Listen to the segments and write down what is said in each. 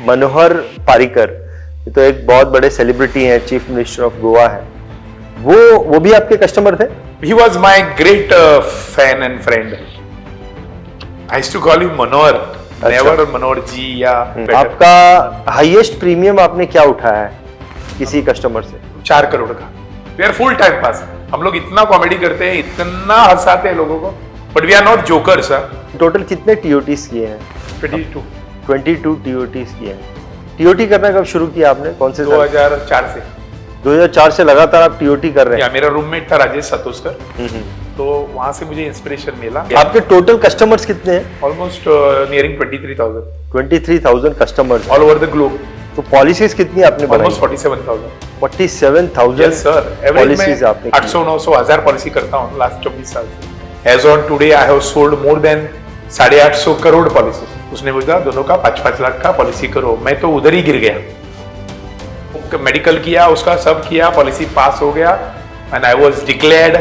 मनोहर पारिकर, ये तो एक बहुत बड़े सेलिब्रिटी हैं, चीफ मिनिस्टर ऑफ गोवा है, वो भी आपके कस्टमर थे? He was my great fan and friend. I used to call him Manohar. Never Manohar जी या आपका हाईएस्ट प्रीमियम आपने क्या उठाया है किसी कस्टमर से? 4 करोड़ का। We are full time pass. हम लोग इतना कॉमेडी करते हैं, इतना हंसाते हैं लोगों को, but we are not jokers. Total कितने टीओटीज किए हैं? 22 टीओटीज किए हैं। टीओटी करना कब शुरू किया आपने, कौन से 2004 से। 2004 से लगातार आप टीओटी कर रहे हैं? मेरा रूममेट था राजेश सतोस्कर, तो वहां से मुझे इंस्पिरेशन मिला। आपके टोटल कस्टमर्स कितने हैं? Almost nearing 23,000। 23,000 customers all over the globe. तो पॉलिसीज कितनी आपने बनाई? ऑलमोस्ट 47,000। 47,000 यस सर, पॉलिसीज आपने 800-900 1000 पॉलिसी करता हूँ लास्ट 24 साल से। As on today I have sold more than 850 crore policy. उसने बोला दोनों का 5-5 लाख का पॉलिसी करो, मैं तो उधर ही गिर गया। मेडिकल किया, उसका सब किया, पॉलिसी पास हो गया, and I was declared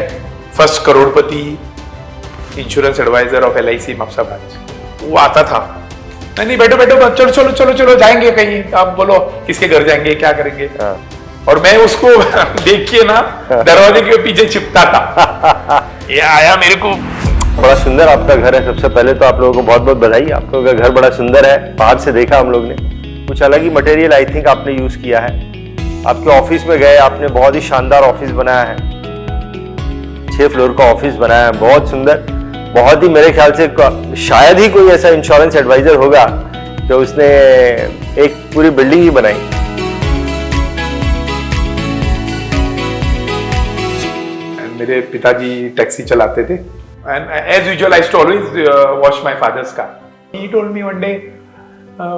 first करोड़पति insurance advisor of LIC Mapusa branch. वो आता था, नहीं बैठो चलो चलो चलो चलो जाएंगे कहीं, आप बोलो किसके घर जाएंगे, क्या करेंगे। और मैं उसको देख के ना दरवाजे के पीछे छिपता था। ये आया मेरे को। बड़ा सुंदर आपका घर है। सबसे पहले तो आप लोगों को बहुत बहुत बधाई, आप लोगों का घर बड़ा सुंदर है। बाहर से देखा हम लोग ने, कुछ अलग ही मटेरियल आई थिंक आपने यूज किया है। आपके ऑफिस में गए, आपने बहुत ही शानदार ऑफिस बनाया है, 6 फ्लोर का ऑफिस बनाया है, बहुत सुंदर। बहुत ही मेरे ख्याल से शायद ही कोई ऐसा इंश्योरेंस एडवाइजर होगा जो उसने एक पूरी बिल्डिंग ही बनाई। मेरे पिताजी टैक्सी चलाते थे, and as usual I used to always wash my father's car. He told me one day,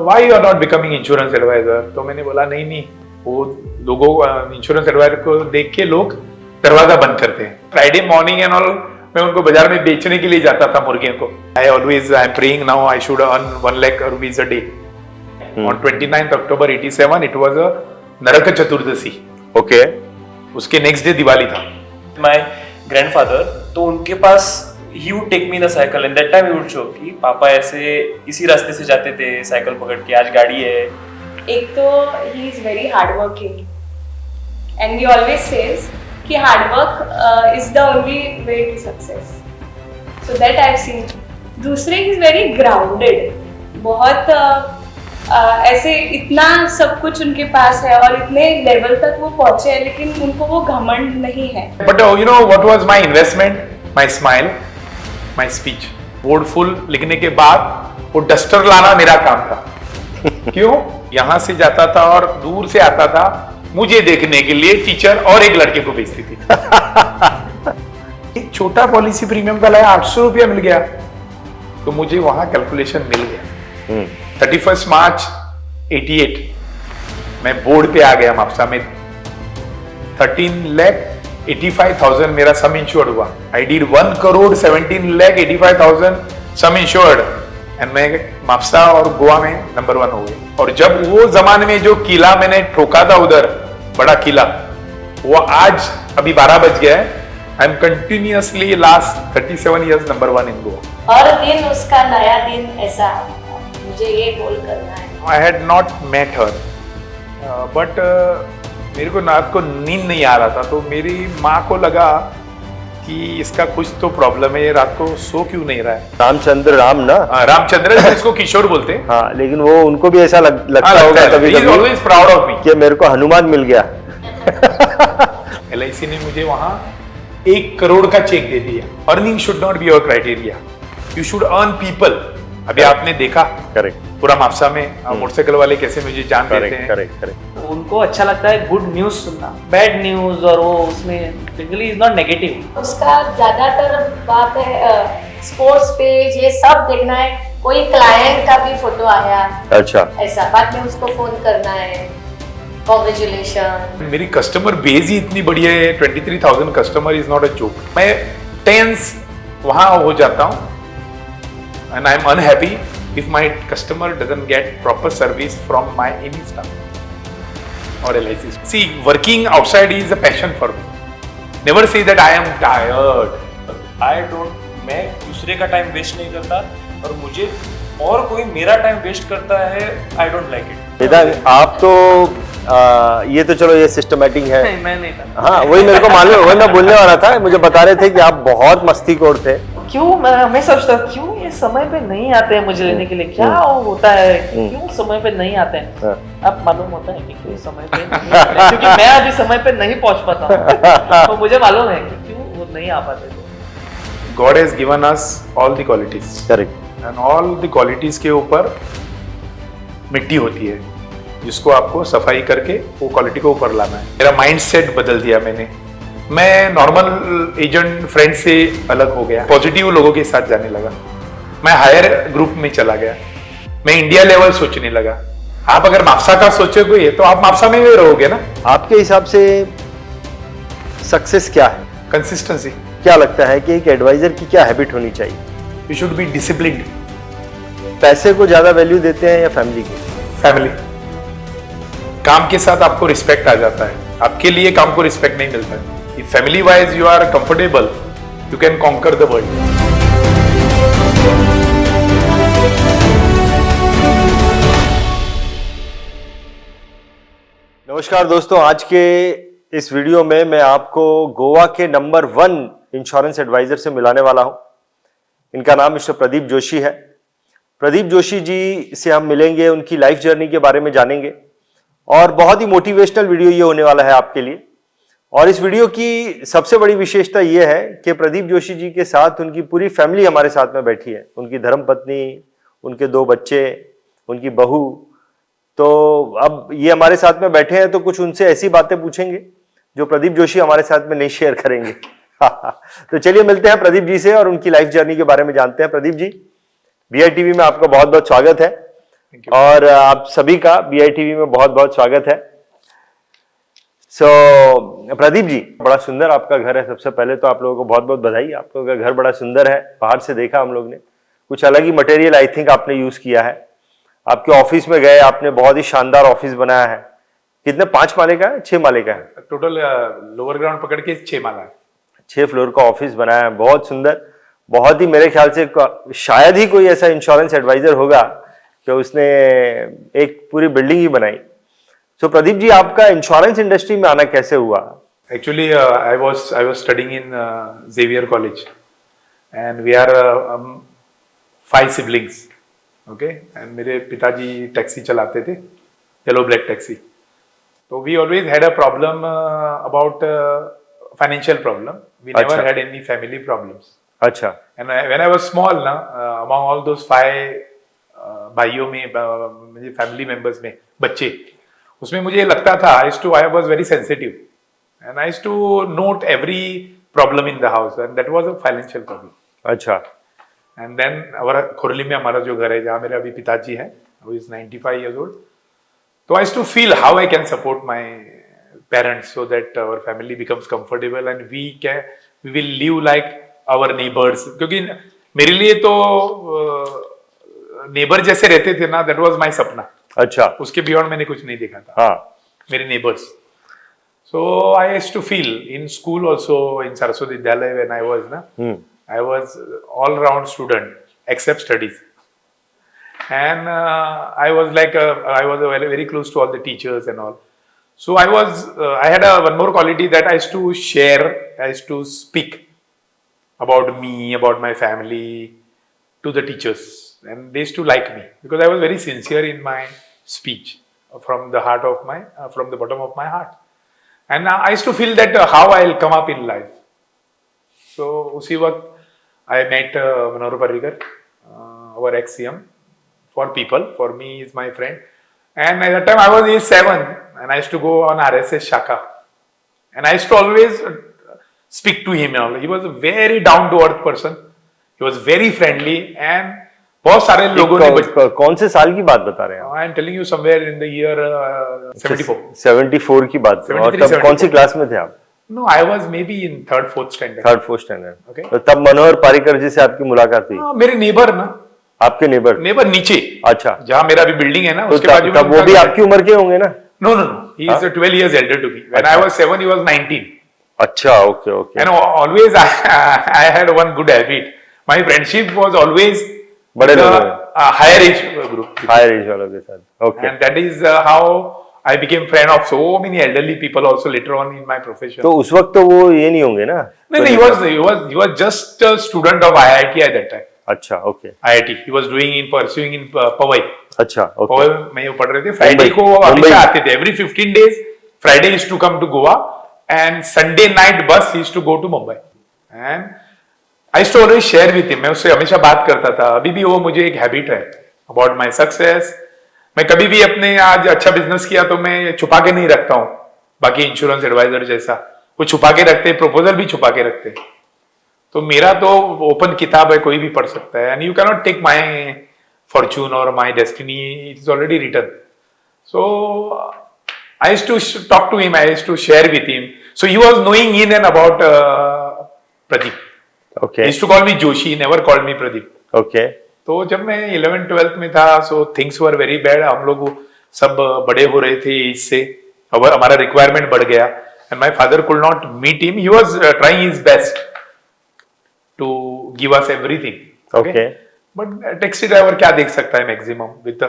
why you are not becoming insurance advisor? तो मैंने बोला नहीं, वो लोगों इंश्योरेंस एडवाइजर को देख के लोग दरवाजा बंद करते हैं। फ्राइडे मॉर्निंग एंड ऑल मैं उनको बाजार में बेचने के लिए जाता था मुर्गियों को। I am praying now I should earn 1 lakh rupees a day. On 29th October 87 it was a Narak Chaturdashi. Okay. उसके नेक्स्ट डे दिवाली था। My grandfather, तो उनके पास he would take me the cycle and that time he would show कि पापा ऐसे इसी रास्ते से जाते थे साइकिल पकड़ के, आज गाड़ी है। एक तो he is very hardworking and he always says कि hard work is the only way to success. So that I've seen. दूसरे he is very grounded. बहुत ऐसे इतना सब कुछ उनके पास है और इतने लेवल तक वो पहुंचे हैं, लेकिन उनको वो घमंड नहीं है। But you know what was my investment? My smile, my speech. Board full लिखने के बाद वो डस्टर लाना मेरा काम था। क्यों? यहाँ से जाता था और दूर से आता था, मुझे देखने के लिए टीचर और एक लड़के को भेजती थी। एक छोटा पॉलिसी प्रीमियम का लाया 800 रुपया मिल गया, तो मुझे वहां कैलकुलेशन मिल गया। 31 मार्च 88 मैं बोर्ड पे आ गया मापसा में। 13,85,000 मेरा सम इंश्योर्ड हुआ। I did 1,17,85,000 some insured and मैं मापसा और गोवा में नंबर 1 हो गए। और जब वो जमाने में जो किला मैंने ठोका था उधर, बड़ा किला, वो आज अभी 12 बज गया है। I am continuously last 37 years number 1 इन गोवा। हर दिन उसका नया दिन ऐसा, मुझे ये गोल करना है। I had not met her, but मेरे को रात को नींद नहीं आ रहा था, तो मेरी माँ को लगा कि इसका कुछ तो प्रॉब्लम है, ये रात को सो क्यों नहीं रहा है। रामचंद्र राम ना? रामचंद्र इसको किशोर बोलते हैं। हाँ, लेकिन वो उनको भी ऐसा लगता होगा कभी कभी ऑलवेज प्राउड ऑफ मी कि मेरे को हनुमान मिल गया। LIC ने मुझे वहां 1 करोड़ का चेक दे दिया। Earning should not be your criteria, you should earn people. अभी आपने देखा करेक्ट पूरा मापसा में मोटरसाइकिल वाले कैसे मुझे जान देते हैं। करेक्ट। उनको अच्छा लगता है गुड न्यूज सुनना, बैड न्यूज, और वो उसमें बेसिकली इज नॉट नेगेटिव। उसका ज्यादातर बात है स्पोर्ट्स पेज, ये सब देखना है। कोई क्लाइंट का भी फोटो आया, अच्छा, ऐसा बाद में उसको फोन करना है, कांग्रेचुलेशन। मेरी कस्टमर बेस ही इतनी बढ़िया है, 23,000 customer is not a joke. मैं टेंस वहां हो जाता हूं and I am unhappy if my customer doesn't get proper service from my any staff or LIC. See, working outside is a passion for me. Never say that I am tired. मैं दूसरे का time waste नहीं करता और मुझे और कोई मेरा टाइम वेस्ट करता है, I don't like it. Vedang, आप तो ये तो चलो ये सिस्टमेटिक है। नहीं, मैं नहीं था। हाँ, वही मेरे को मालूम, वही मैं बोलने वाला था। मुझे बता रहे थे कि आप बहुत मस्तीखोर थे। क्यों मैं सोचता हूँ क्यों ये समय पे नहीं आते हैं मुझे लेने के लिए, क्या होता है, क्यों समय पे नहीं आते हैं। हाँ। अब मालूम होता है कि क्यों समय पे नहीं आते हैं, क्योंकि मैं अभी समय पे नहीं पहुंच पाता हूँ। तो मुझे मालूम है कि क्यों वो नहीं आ पाते थे। God has given us all the qualities. Correct. And all the qualities के ऊपर मिट्टी होती है, जिसको आपको सफाई करके वो क्वालिटी को ऊपर लाना है। मेरा माइंड सेट बदल दिया मैंने। मैं नॉर्मल एजेंट फ्रेंड से अलग हो गया, पॉजिटिव लोगों के साथ जाने लगा। मैं हायर ग्रुप में चला गया, मैं इंडिया लेवल सोचने लगा। आप अगर मापसा का सोचोगे तो आप मापसा में ही रहोगे ना। आपके हिसाब से सक्सेस क्या है? कंसिस्टेंसी। क्या लगता है कि एक एडवाइजर की क्या हैबिट होनी चाहिए? You should be disciplined. पैसे को ज्यादा वैल्यू देते हैं या फैमिली को? फैमिली। काम के साथ आपको रिस्पेक्ट आ जाता है, आपके लिए काम को रिस्पेक्ट नहीं मिलता है। If family wise you are comfortable, you can conquer the world. नमस्कार दोस्तों, आज के इस वीडियो में मैं आपको गोवा के नंबर 1 इंश्योरेंस एडवाइजर से मिलाने वाला हूं। इनका नाम मिस्टर प्रदीप जोशी है। प्रदीप जोशी जी से हम मिलेंगे, उनकी लाइफ जर्नी के बारे में जानेंगे और बहुत ही मोटिवेशनल वीडियो ये होने वाला है आपके लिए। और इस वीडियो की सबसे बड़ी विशेषता ये है कि प्रदीप जोशी जी के साथ उनकी पूरी फैमिली हमारे साथ में बैठी है। उनकी धर्मपत्नी, उनके 2 बच्चे, उनकी बहू। तो अब ये हमारे साथ में बैठे हैं तो कुछ उनसे ऐसी बातें पूछेंगे जो प्रदीप जोशी हमारे साथ में नहीं शेयर करेंगे। तो चलिए मिलते हैं प्रदीप जी से और उनकी लाइफ जर्नी के बारे में जानते हैं। प्रदीप जी, BI TV में आपका बहुत बहुत स्वागत है और आप सभी का BI TV में बहुत बहुत स्वागत है। प्रदीप जी, बड़ा सुंदर आपका घर है। सबसे पहले तो आप लोगों को बहुत बहुत बधाई। आप लोगों का घर बड़ा सुंदर है, बाहर से देखा हम लोग ने। कुछ अलग ही मटेरियल आई थिंक आपने यूज किया है। आपके ऑफिस में गए, आपने बहुत ही शानदार ऑफिस बनाया है। कितने, 5 माले का है, 6 माले का है? टोटल लोअर ग्राउंड पकड़ के 6 माला है। 6 फ्लोर का ऑफिस बनाया है, बहुत सुंदर। बहुत ही, मेरे ख्याल से शायद ही कोई ऐसा इंश्योरेंस एडवाइजर होगा कि उसने एक पूरी बिल्डिंग ही बनाई। सो प्रदीप जी, आपका इंश्योरेंस इंडस्ट्री में आना कैसे हुआ? Actually, I was studying in Xavier College, and we are 5 siblings. Okay, and मेरे पिताजी टैक्सी चलाते थे, येलो ब्लैक टैक्सी। तो we always had a problem about financial problem. We never अच्छा। had any family problems. अच्छा। And when I was small, ना among all those 5 भाइयों में, मुझे फैमिली मेंबर्स में बच्चे, उसमें मुझे लगता था I was very sensitive and I used to note every problem in the house and that was a financial problem. अच्छा। And then हमारा खोरली में हमारा जो घर है, जहाँ मेरे अभी पिताजी हैं, who is 95 years old, तो I used to feel how I can support my parents so that our family becomes comfortable and we will live like our neighbors. क्योंकि मेरे लिए तो नेबर जैसे रहते थे ना, that was my सपना। अच्छा। उसके बियॉन्ड मैंने कुछ नहीं देखा था। हाँ। मेरे neighbours. So I used to feel in school also in Saraswati Vidyalaya when I was na, I was all round student except studies, and I was like I was very, very close to all the teachers and all. So I had one more quality that I used to share, I used to speak about me, about my family to the teachers, and they used to like me because I was very sincere in my speech from the heart of my from the bottom of my heart, and I used to feel that how I'll come up in life. So उसी वक्त I met Manohar Parrikar, our ex-CM, for people. For me, he's my friend, and at that time I was age 7, and I used to go on RSS Shaka, and I used to always speak to him. He was a very down-to-earth person. He was very friendly and बहुत सारे लोगों ने कौन से साल की बात बता रहे हैं? I am telling you somewhere in the year 74. 74 की बात। 73, और तब कौन सी क्लास में थे आप? No, I was maybe in 3rd, 4th standard. 3rd, 4th standard. Okay. तो तब मनोहर पारिकर जी से आपकी मुलाकात हुई? मेरे नेबर ना, आपके नेबर नीचे। अच्छा। जहाँ मेरा भी बिल्डिंग है ना, तो उसके बाजू में तब वो भी आपकी उम्र के होंगे ना? No. He is 12 years elder to me. When I was 7, he was 19. अच्छा, okay. And always I had one good habit. My friendship was always बड़े लोगों में, higher age group, higher age वालों के साथ। Okay, and that is how I became friend of so many elderly people also later on in my profession. तो उस वक्त तो वो ये नहीं होंगे ना? No, he was just a student of IIT at that time. अच्छा, okay, IIT. He was pursuing in Powai. अच्छा, ओके, पवई में वो पढ़ रहे थे। फ्राइडे को मुंबई। हमेशा आते थे। Every 15 days, Friday used to come to Goa, and Sunday night bus he used to go to Mumbai. And I used to always share with him. मैं उससे हमेशा बात करता था। अभी भी वो मुझे एक हैबिट है about my success. मैं कभी भी अपने आज अच्छा बिजनेस किया तो मैं छुपा के नहीं रखता हूँ, बाकी इंश्योरेंस एडवाइजर जैसा वो छुपा के रखते, प्रपोजल भी छुपा के रखते। तो मेरा तो ओपन किताब है, कोई भी पढ़ सकता है। And you can not take my fortune और my destiny, it is already written. So I used to talk to him, I used to share with him. So he was knowing in and about Pradeep. Okay, he used to call me Joshi, never called me Pradeep. Okay, तो जब मैं 11th-12th में था, so things were very bad. हम लोग सब बड़े हो रहे थे एज से, अब हमारा रिक्वायरमेंट बढ़ गया, and my father could not meet him. He was trying his best to give us everything. Okay. But taxi driver क्या देख सकता है मैक्सिमम विद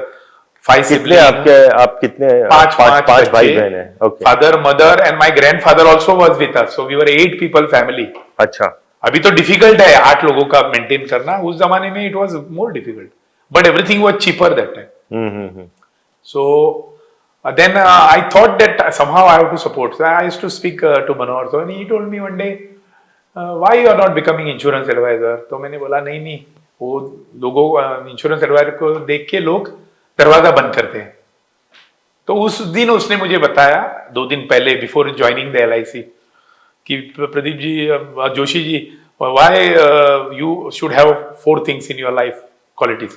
5 कितने आप कितने? पांच भाई बहन हैं। Okay, father, mother and my grandfather also was with us, so we were 8 people family. अच्छा, अभी तो डिफिकल्ट है 8 लोगों का मेंटेन करना, उस जमाने में it was more difficult, but everything was cheaper that time. So then I thought that somehow I have to support. So I used to speak to Manohar. So and he told me one day, why you are not becoming insurance advisor? तो मैंने बोला नहीं, वो लोगों insurance adviser को देख के लोग दरवाजा बंद करते हैं। तो उस दिन उसने मुझे बताया 2 दिन पहले, बिफोर ज्वाइनिंग द LIC, कि Pradeep ji, Joshi ji, why you should have 4 things in your life qualities: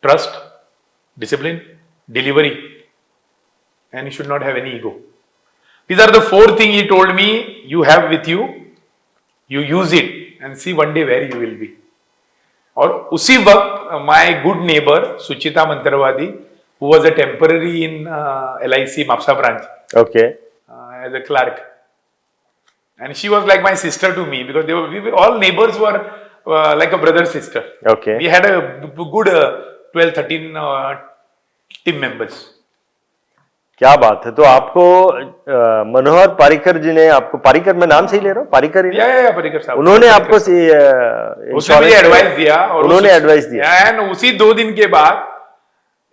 trust, discipline, delivery, and you should not have any ego. These are the 4 things he told me you have with you. You use it and see one day where you will be. और उसी वक्त my good neighbor Suchita Mantravadi, who was a temporary in LIC Mapusa branch, okay, as a clerk, and she was like my sister to me because we all neighbors were like a brother sister. okay, We had a good 12-13 team members. क्या बात है। तो आपको मनोहर पारिकर जी ने आपको, पारिकर मैं नाम सही ले रहा हूँ, पारिकर ही ना? या परिकर साहब, उन्होंने आपको उसने मुझे एडवाइस दिया, और उन्होंने एडवाइस दिया, एंड उसी 2 दिन के बाद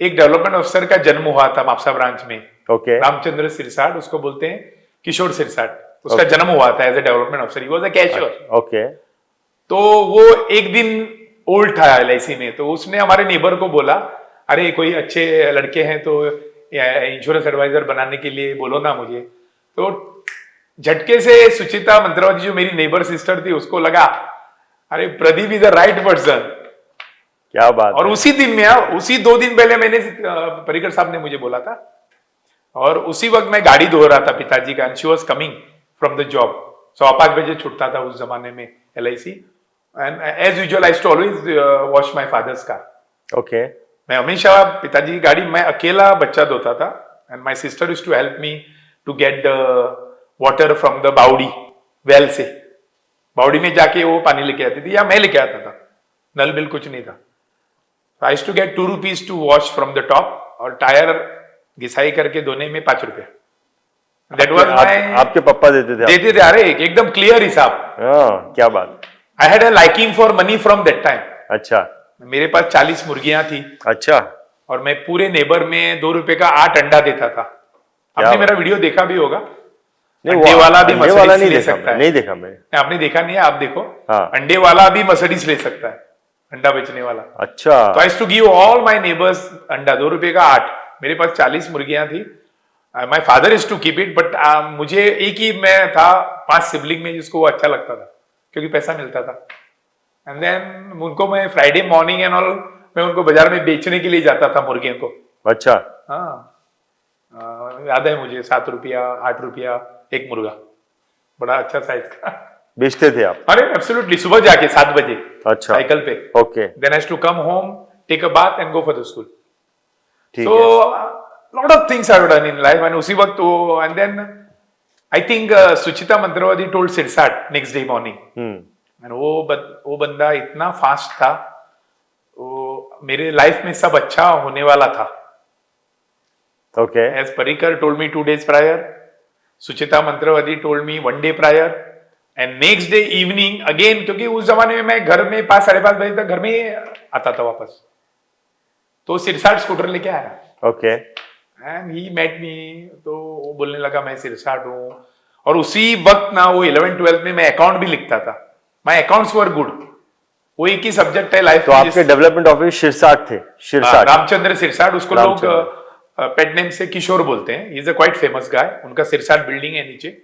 एक डेवलपमेंट अफसर का जन्म हुआ था मापसा ब्रांच में। ओके, रामचंद्र सिरसाट, उसको बोलते हैं किशोर सिरसाट, उसका जन्म हुआ था एज ए डेवलपमेंट अफसर। He was a cashier. Okay, तो वो एक दिन ओल्ड था LIC में, तो उसने हमारे नेबर को बोला, अरे कोई अच्छे लड़के हैं तो इंश्योरेंस एडवाइजर बनाने के लिए बोलो ना मुझे। तो झटके से सुचिता मंत्रवादी जो मेरी नेबर सिस्टर थी, उसको लगा अरे Pradeep is the right person. क्या बात और है। उसी दिन में, उसी 2 दिन पहले मैंने परिकर साहब ने मुझे बोला था, और उसी वक्त मैं गाड़ी धो रहा था पिताजी का, and she was coming from the job. 5:15 बजे छुटता था उस जमाने में LIC, and as usual I used to always wash my father's car. Okay, मैं हमेशा पिताजी की गाड़ी, मैं अकेला बच्चा धोता था, and my sister used to help me to get the water from the बावड़ी वेल से। बावड़ी में जाके वो पानी लेके आती थी, या मैं लेके आता था, नल बिल कुछ नहीं था। I used to get 2 rupees to wash from the top, और टायर घिसाई करके धोने में 5 रुपया। दैट वाज माय, आपके पापा देते थे? अरे एकदम क्लियर हिसाब। क्या बात। I had a liking for money from that time. अच्छा, मेरे पास 40 मुर्गियां थी, अच्छा, और मैं पूरे नेबर में 2 रुपए का 8 अंडा देता था। आपने मेरा वीडियो देखा भी होगा। नहीं, अंडे वाला भी अंडे वाला मर्सिडीज नहीं ले देखा, सकता है। नहीं देखा मैंने। आपने देखा नहीं है, आप देखो। हाँ। अंडे वाला भी मर्सिडीज ले सकता है, अंडा बेचने वाला। अच्छा, तो I to give all my neighbours अंडा, 2 रुपए का 8। मेरे पास 40 मुर्गियां थी। My father is to keep it, but मुझे एक ही मैं था 5 सिबलिंग में जिसको वो अच्छा लगता था, क्योंकि पैसा मिलता था। एंड देन उनको मैं फ्राइडे मॉर्निंग एंड ऑल, मैं उनको बाजार में बेचने के लिए जाता था मुर्गियों को। अच्छा, हाँ, याद है मुझे, 7 रुपया 8 रुपया एक मुर्गा, बड़ा अच्छा साइज का बेचते थे आप? अरे एब्सोल्युटली, सुबह जाके 7 बजे अच्छा, साइकिल पे। Okay, then I to come home, take a bath and go for the school. ठीक सो है। Lot of things I have done in life, and उसी वक्त वो, and then I think Suchita Mantravadi told Sirsat next day morning, and वो बंदा इतना fast था, मेरे लाइफ में सब अच्छा होने वाला था. Okay As Parikar told me 2 days prior, Suchita Mantravadi told me 1 day prior, and next day evening again, क्योंकि उस जमाने में मैं घर में 5 साढ़े 5 बजे तक घर में ही आता था वापस. तो सिरसाट स्कूटर लेके आया okay and he met me. तो वो बोलने लगा मैं सिरसाट हूँ. और उसी वक्त ना वो 11th-12th में मैं अकाउंट भी लिखता था. माई अकाउंट्स वर गुड. वो एक ही सब्जेक्ट है लाइफ तो आपके डेवलपमेंट ऑफिस शिरसाट थे. शिरसाट रामचंद्र सिरसाट. उसको लोग रामचंद्र. पेट नेम से किशोर बोलते हैं. He is a quite famous guy. उनका सिरसाट बिल्डिंग है नीचे.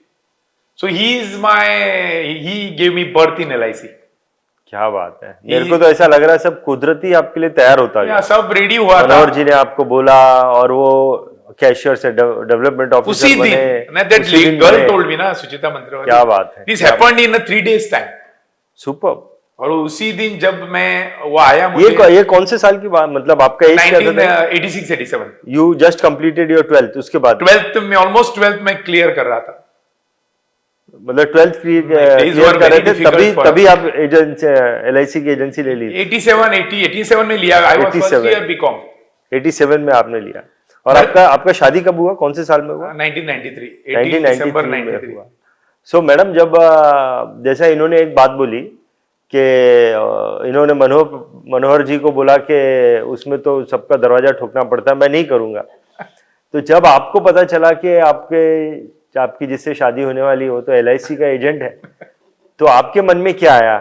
So he gave me birth in LIC. क्या बात है. मेरे को तो ऐसा लग रहा है सब कुदरती आपके लिए तैयार होता गया. सब रेडी हुआ था. मनोहर जी ने आपको बोला और वो कैशियर से डेवलपमेंट उसी ऑफिसर बने. दिन दैट गर्ल टोल्ड मी ना, सुचिता मंत्रवादी. क्या बात है. This happened in 3 days time. Super. और उसी दिन जब मैं वो आया मुझे ये कौन से साल की बात, मतलब आपका एज क्या था? 1986-87. You just completed your 12th. उसके बाद 12th में ऑलमोस्ट 12th में क्लियर कर रहा था. मतलब 12th क्लियर कर रहे थे तभी आप एजेंसी LIC की एजेंसी ले ली. 87 में लिया. I was first year BCom. 87 में आपने लिया. और आपका शादी कब हुआ, कौन से साल में हुआ? 1993 1993 में में हुआ. सो मैडम जब जैसा इन्होंने एक बात बोली कि इन्होंने मनोहर जी को बोला कि उसमें तो सबका दरवाजा ठोकना पड़ता है, मैं नहीं करूंगा. तो जब आपको पता चला कि आपकी जिससे शादी होने वाली हो तो LIC का एजेंट है, तो आपके मन में क्या आया?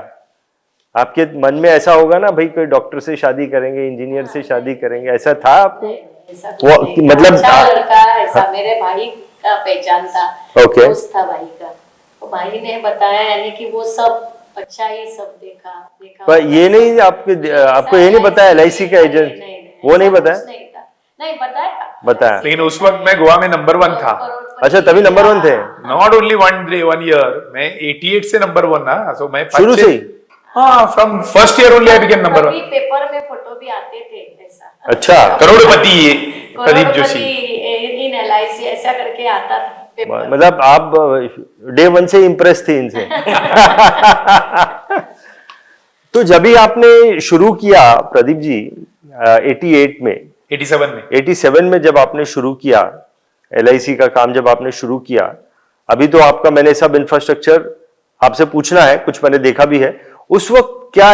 आपके मन में ऐसा होगा ना भाई कोई डॉक्टर से शादी करेंगे, इंजीनियर से शादी करेंगे, ऐसा था आपको? वो मतलब अच्छा लड़का ऐसा मेरे भाई का पहचान था. ओके. दोस्त था भाई का. तो भाई ने बताया यानी कि वो सब अच्छा ही सब देखा. पर ये नहीं आपको ये नहीं बताया LIC का एजेंट? वो नहीं बताया? नहीं बताया. लेकिन उस वक्त मैं गोवा में नंबर 1 था. अच्छा तभी नंबर 1 थे. Not only 1 year. मैं 88 से नंबर 1 ना. सो मैं शुरू से ही. हाँ, from first year only I became number 1. Paper में फोटो भी आते थे ऐसा. अच्छा. करोड़पति प्रदीप जोशी इन LIC ऐसा करके आता था. मतलब आप डे 1 से इम्प्रेस थे इनसे. तो जब भी आपने शुरू किया प्रदीप जी 87 में जब आपने शुरू किया LIC का काम, जब आपने शुरू किया, अभी तो आपका मैंने सब इंफ्रास्ट्रक्चर आपसे पूछना है, कुछ मैंने देखा भी है. उस वक्त क्या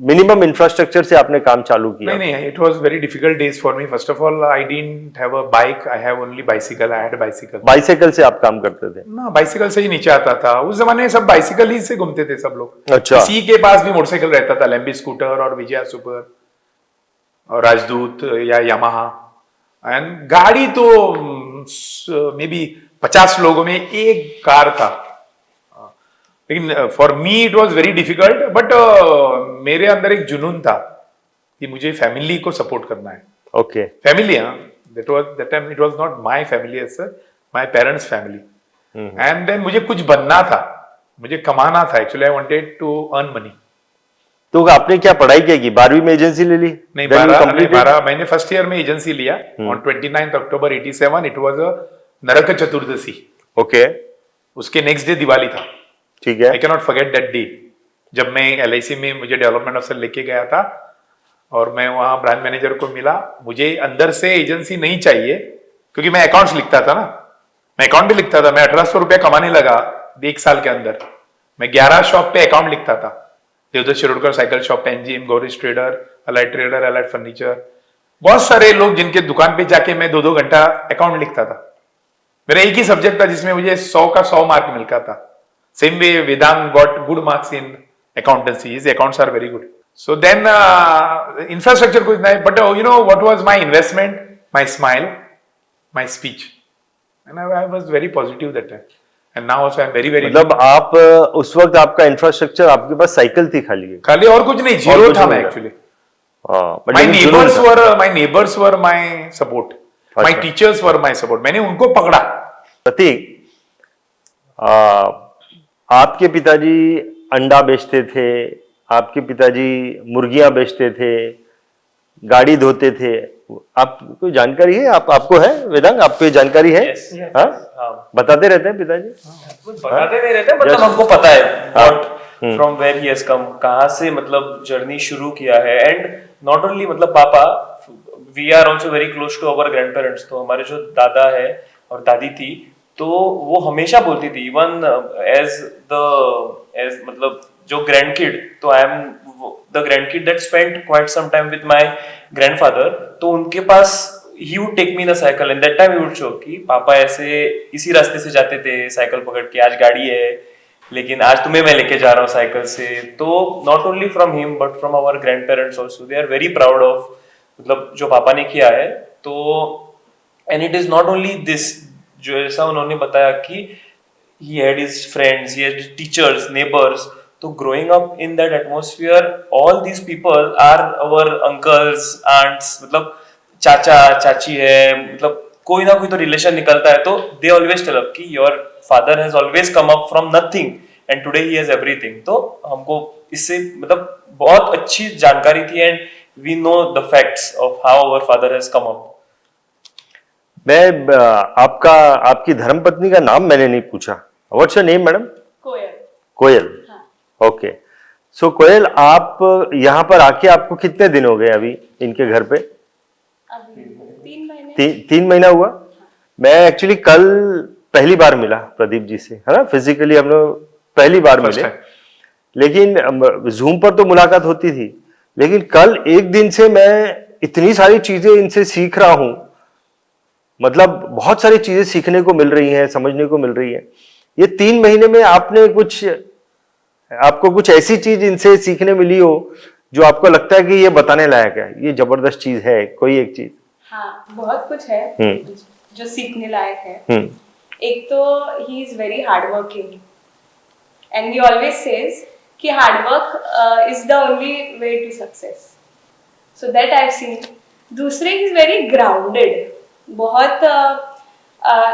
मिनिमम इंफ्रास्ट्रक्चर से आपने काम चालू किया? नहीं, it was very difficult days for me. First of all I didn't have a bike. I have only bicycle. I had bicycle. Bicycle से आप काम करते थे? ना, बाइसिकल से ही नीचे आता था. उस जमाने में सब बाइसिकल ही से घूमते थे सब लोग. अच्छा. किसी के पास भी मोटरसाइकिल रहता था. लैम्बी स्कूटर और विजया सुपर और राजदूत या यामाहा. एंड गाड़ी तो मे बी 50 लोगों में एक कार था. लेकिन for me it was very difficult. But मेरे अंदर एक जुनून था कि मुझे फैमिली को सपोर्ट करना है. ओके. फैमिली, हाँ. that time it was not my family as such, my parents family. And then मुझे कुछ बनना था, मुझे कमाना था. Actually I wanted to earn money. तो आपने क्या पढ़ाई क्या की? 12वीं में एजेंसी ले ली? नहीं, 12 मैंने फर्स्ट ईयर में एजेंसी लिया. On 29 October 87 it was a Narak Chaturdashi. Okay. उसके नेक्स्ट डे दिवाली था. ठीक है. I can not forget that day. जब मैं LIC में मुझे डेवलपमेंट ऑफिसर लेके गया था और मैं वहां ब्रांच मैनेजर को मिला. मुझे अंदर से एजेंसी नहीं चाहिए क्योंकि मैं अकाउंट्स लिखता था ना. मैं अकाउंट भी लिखता था. मैं 1800 रुपया कमाने लगा 1 साल के अंदर. मैं 11 शॉप पे अकाउंट लिखता था. Devdutt Shirodkar cycle shop, NGM, Gaurish trader, Alight furniture. बहुत सारे लोग जिनके दुकान पे जाके मैं 2-2 घंटा अकाउंट लिखता था. मेरा एक ही सब्जेक्ट था जिसमें मुझे 100 का 100 मार्क मिलता था. Same way Vedang got good marks in accountancy. His accounts are very good. So then infrastructure कुछ नहीं, but you know what was my investment? My smile, my speech, and I was very positive that time. And now also I am very मतलब आप उस वक्त आपका infrastructure, आपके पास cycle थी खाली और कुछ नहीं, जीरो था मैं actually. My neighbors were my support. My teachers were my support. मैंने उनको पकड़ा. प्रतीक, आपके पिताजी अंडा बेचते थे, आपके पिताजी मुर्गियां बेचते थे, गाड़ी धोते थे, आपको जानकारी है? आपको है वेदांग, आपको ये जानकारी है? Yes. हाँ? हाँ बताते रहते हैं पिताजी? कुछ बताते नहीं रहते, मतलब Just- हमको पता है what from where he has come, कहाँ से मतलब जर्नी शुरू किया है। एंड नॉट ओनली मतलब पापा, we are also very close to our grandparents. तो हमारे जो दादा है और दादी थी, तो वो हमेशा बोलती थी, इवन एज मतलब जो ग्रैंड किड, तो I am the grand kid that spent quite some time with my grandfather. तो उनके पास he would take me in a cycle and that time he would show कि पापा ऐसे इसी रास्ते से जाते थे साइकिल पकड़ के, आज गाड़ी है लेकिन आज तुम्हें मैं लेके जा रहा हूँ साइकिल से। तो not only from him but from our grandparents also, they are very proud of मतलब जो पापा ने किया है। तो and it is not only this, जो ऐसा उन्होंने बताया कि he had his friends, he had teachers, neighbors. So growing up in that atmosphere, all these people are our uncles, aunts, मतलब चाचा चाची है, मतलब कोई ना कोई तो रिलेशन निकलता है। तो they always tell up कि your father has always come up from nothing and today he has everything. तो हमको इससे मतलब बहुत अच्छी जानकारी थी and we know the facts of how our father has come up. मैं आपकी धर्मपत्नी का नाम मैंने नहीं पूछा। What's your name madam? Koyal. Koyal. हाँ। ओके, सो कोयल, आप यहाँ पर आके आपको कितने दिन हो गए अभी इनके घर पे? अभी 3 महीने। 3 महीना हुआ। मैं एक्चुअली कल पहली बार मिला प्रदीप जी से, है ना, फिजिकली हम लोग पहली बार First मिले। time. लेकिन जूम पर तो मुलाकात होती थी, लेकिन कल एक दिन से मैं इतनी सारी चीजें इनसे सीख रहा हूं, मतलब बहुत सारी चीजें सीखने को मिल रही हैं, समझने को मिल रही है। ये 3 महीने में आपको कुछ ऐसी चीज इनसे सीखने मिली हो जो आपको लगता है कि ये बताने लायक है, ये जबरदस्त चीज है, कोई एक चीज? हाँ, बहुत कुछ है जो सीखने लायक है। एक तो he is very hard working and he always says कि hard work is the only way to success, so that I have seen. दूसरे ही इज वेरी ग्राउंडेड, बहुत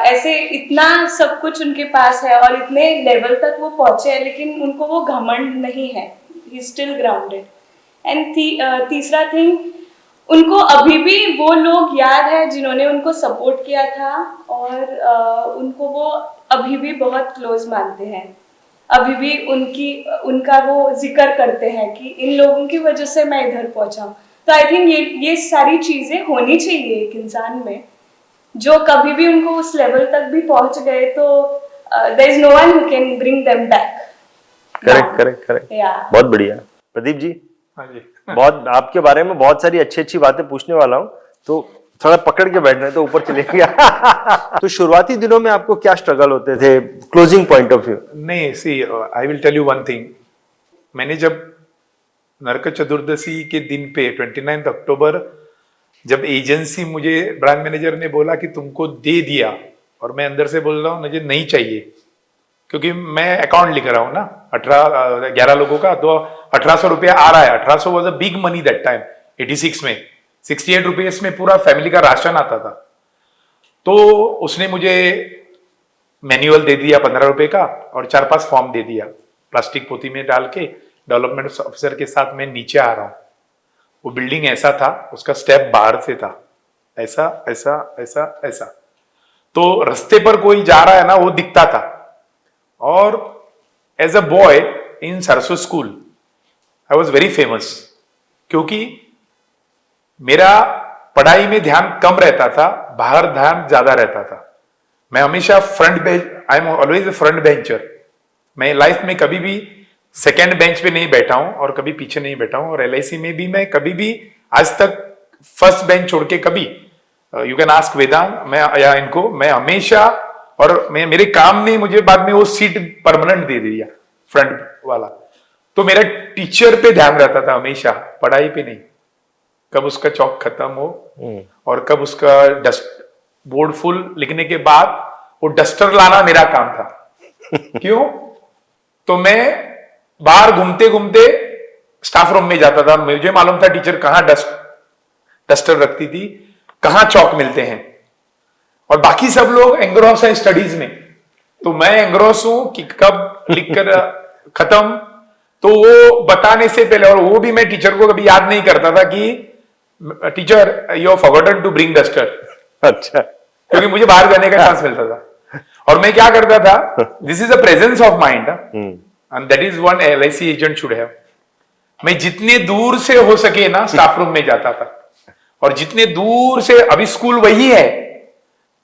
ऐसे इतना सब कुछ उनके पास है और इतने लेवल तक वो पहुंचे हैं, लेकिन उनको वो घमंड नहीं है, ही स्टिल ग्राउंडेड। एंड तीसरा थिंग, उनको अभी भी वो लोग याद है जिन्होंने उनको सपोर्ट किया था और उनको वो अभी भी बहुत क्लोज मानते हैं, अभी भी उनका वो जिक्र करते हैं कि इन लोगों की वजह से मैं इधर पहुंचा हूँ। तो आई थिंक ये सारी चीजें होनी चाहिए एक इंसान में, जो कभी भी उनको उस लेवल तक भी पहुंच गए तो there is no one who can bring them back. Correct. बहुत बढ़िया। प्रदीप जी, हाँ जी। बहुत आपके बारे में बहुत सारी अच्छी बातें पूछने वाला हूं, तो थोड़ा पकड़ के बैठना है तो ऊपर चले गया। तो शुरुआती दिनों में आपको क्या स्ट्रगल होते थे, क्लोजिंग पॉइंट ऑफ व्यू? नहीं, see I will tell you one thing. मैंने जब नरक चतुर्दशी के दिन पे 29 अक्टूबर जब एजेंसी, मुझे ब्रांड मैनेजर ने बोला कि तुमको दे दिया, और मैं अंदर से बोल रहा हूँ मुझे नहीं चाहिए, क्योंकि मैं अकाउंट लिख रहा हूँ ना 11 लोगों का, तो 1800 रुपया आ रहा है। 1800 was a big money that time 86 में। 68 रुपीज में पूरा फैमिली का राशन आता था। तो उसने मुझे मैनुअल दे दिया 15 रुपए का और 4-5 फॉर्म दे दिया, प्लास्टिक पोती में डाल के। डेवलपमेंट ऑफिसर के साथ मैं नीचे आ रहा हूँ। वो बिल्डिंग ऐसा था, उसका स्टेप बाहर से था, ऐसा ऐसा ऐसा ऐसा। तो रास्ते पर कोई जा रहा है ना, वो दिखता था। और एज अ बॉय इन सरसो school I was very famous, क्योंकि मेरा पढ़ाई में ध्यान कम रहता था, बाहर ध्यान ज्यादा रहता था। मैं हमेशा front bench, I am always a front bencher. मैं लाइफ में कभी भी सेकेंड बेंच पे नहीं बैठा हूं और कभी पीछे नहीं बैठा हूं। और LIC में भी मैं कभी भी आज तक फर्स्ट बेंच छोड़ के कभी, यू कैन आस्क वेदांग, मैं या इनको, मैं हमेशा, और मेरे काम ने मुझे बाद में वो सीट परमानेंट दे दिया, फ्रंट वाला। तो मेरा टीचर पे ध्यान रहता था हमेशा, पढ़ाई पे नहीं। कब उसका चौक खत्म हो और कब उसका डस्ट बोर्ड फुल लिखने के बाद वो डस्टर लाना मेरा काम था। क्यों? तो मैं बाहर घूमते घूमते स्टाफ रूम में जाता था। मुझे मालूम था टीचर कहाँ डस्टर रखती थी, कहाँ चौक मिलते हैं। और बाकी सब लोग एंग्रोस है स्टडीज में, तो मैं एंग्रोस हूं कि कब लिखकर खत्म। तो वो बताने से पहले, और वो भी मैं टीचर को कभी याद नहीं करता था कि teacher you have forgotten to bring duster, अच्छा क्योंकि मुझे बाहर जाने का चांस मिलता था। और मैं क्या करता था, this is a presence of mind and that is one LIC agent should have. मैं जितने दूर से हो सके ना स्टाफ रूम में जाता था, और जितने दूर से, अभी स्कूल वही है,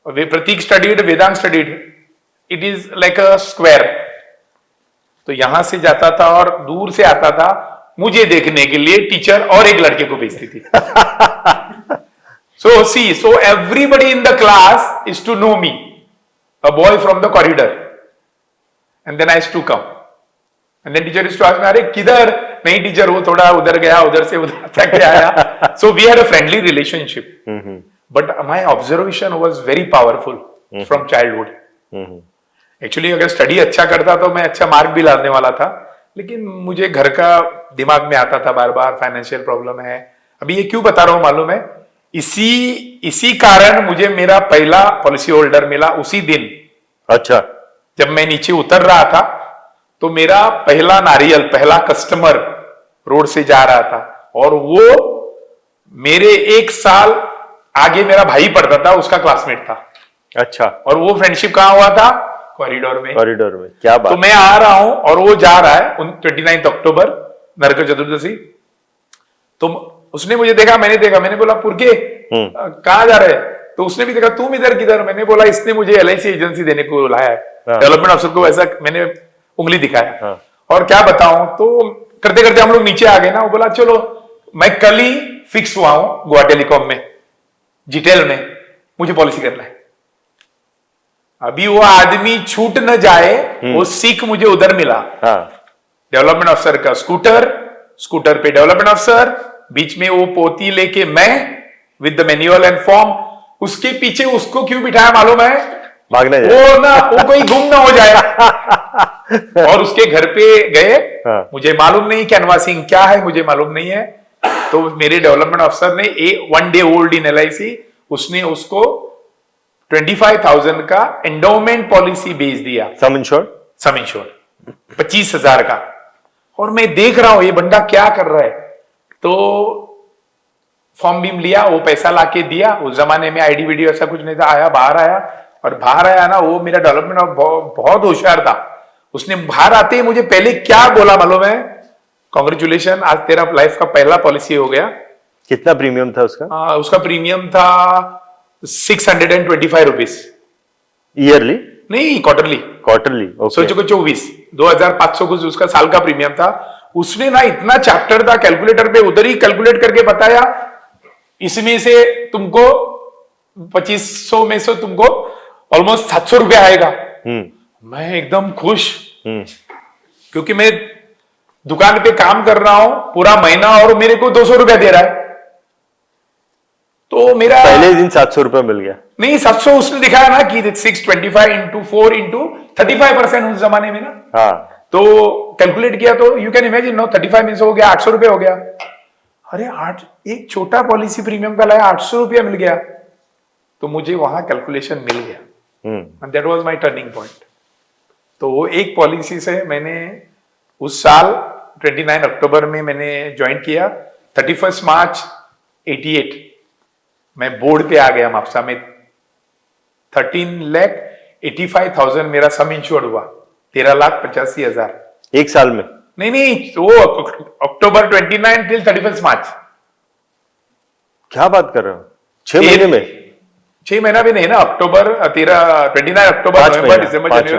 Prateek studied, Vedant studied, it is like a square. तो यहां से जाता था और दूर से आता था, मुझे देखने के लिए टीचर और एक लड़के को भेजती थी। So everybody in the class is to know me, a boy from the corridor, and then I used to come, and then teacher used to ask me, अरे किधर? नहीं टीचर, वो थोड़ा उधर गया, उधर से उधर तक आया। So we had a friendly relationship, but my observation was very powerful from childhood. Actually अगर स्टडी अच्छा करता तो मैं अच्छा मार्क भी लाने वाला था, लेकिन मुझे घर का दिमाग में आता था बार बार, फाइनेंशियल प्रॉब्लम है। अभी ये क्यों बता रहा हूं मालूम है? इसी कारण मुझे मेरा पहला पॉलिसी होल्डर मिला उसी दिन। अच्छा, जब मैं नीचे उतर रहा था तो मेरा पहला नारियल, पहला कस्टमर रोड से जा रहा था, और वो मेरे 1 साल आगे मेरा भाई पढ़ता था, उसका क्लासमेट था। अच्छा, और वो फ्रेंडशिप कहां हुआ था? कॉरिडोर में। कॉरिडोर में, क्या बात। तो मैं आ रहा हूं और वो जा रहा है 29 अक्टूबर, नरक चतुर्दशी। तो उसने मुझे देखा, मैंने देखा, मैंने बोला पुरके कहां जा रहे हैं? तो उसने भी देखा, तुम इधर किधर? मैंने बोला इसने मुझे LIC एजेंसी देने को लाया है, डेवलपमेंट अफसर को। ऐसा मैंने उंगली दिखाया। और क्या बताऊं, तो करते करते हम लोग नीचे आ गए ना। वो बोला चलो, मैं कल ही फिक्स हुआ हूं गोवा टेलीकॉम में, जीटेल में, मुझे पॉलिसी करना है। अभी वो आदमी छूट न जाए, वो सीख मुझे उधर मिला। डेवलपमेंट अफसर का स्कूटर पे डेवलपमेंट अफसर, बीच में वो पोती लेके मैं with the manual and form. उसके पीछे उसको क्यों बिठाया मालूम है? भागने वो कोई गुम ना हो जाए। और उसके घर पे गए, मुझे मालूम नहीं कैनवासिंग क्या है, मुझे मालूम नहीं है। तो मेरे डेवलपमेंट अफसर ने 1 day ओल्ड इन LIC, उसने उसको 25,000 का एंडोमेंट पॉलिसी भेज दिया। सम इंश्योर 25,000 का। और मैं देख रहा हूं ये बंदा क्या कर रहा है। तो फॉर्म भी लिया, वो पैसा लाके दिया। उस जमाने में ID वीडियो ऐसा कुछ नहीं था। आया, बाहर आया, और बाहर आया ना, वो मेरा डेवलपमेंट बहुत होशियार था। उसने बाहर आते ही मुझे पहले क्या बोला मालूम है? कॉन्ग्रेचुलेशन, आज तेरा लाइफ का पहला पॉलिसी हो गया। कितना प्रीमियम था उसका? उसका प्रीमियम था 625 रुपीज। ईयरली? नहीं, क्वार्टरली। सोचो को 2,500 कुछ उसका साल का प्रीमियम था। उसने ना इतना चैप्टर था, कैलकुलेटर पे उधर ही कैलकुलेट करके बताया, इसमें से तुमको 2500 में से तुमको ऑलमोस्ट 700 रुपया आएगा। मैं एकदम खुश, क्योंकि मैं दुकान पे काम कर रहा हूं पूरा महीना और मेरे को 200 रुपया दे रहा है। तो मेरा पहले दिन 700 रुपया मिल गया। नहीं, 700 उसने दिखाया ना कि 625 इंटू 4 इंटू 35% उस जमाने में ना। तो कैलकुलेट किया तो यू कैन इमेजिन नो, 35 में से हो गया 800 रुपया हो गया। अरे एक छोटा पॉलिसी प्रीमियम का लाया, 800 रुपया मिल गया। तो मुझे वहां कैलकुलेशन मिल गया, and that was my turning point. तो वो एक पॉलिसी से मैंने उस साल 29 अक्टूबर में मैंने ज्वाइन किया। 31 मार्च 88 मैं बोर्ड पे आ गया मापसा में। 13,85,000 मेरा सम इंश्योर्ड हुआ, 13,85,000 एक साल में? नहीं, वो अक्टूबर 29 टिल 31 मार्च। क्या बात कर रहे हो? 6 महीने में? 6 महीना भी नहीं ना, अक्टूबर 29 अक्टूबर, नवंबर, दिसंबर, जनवरी,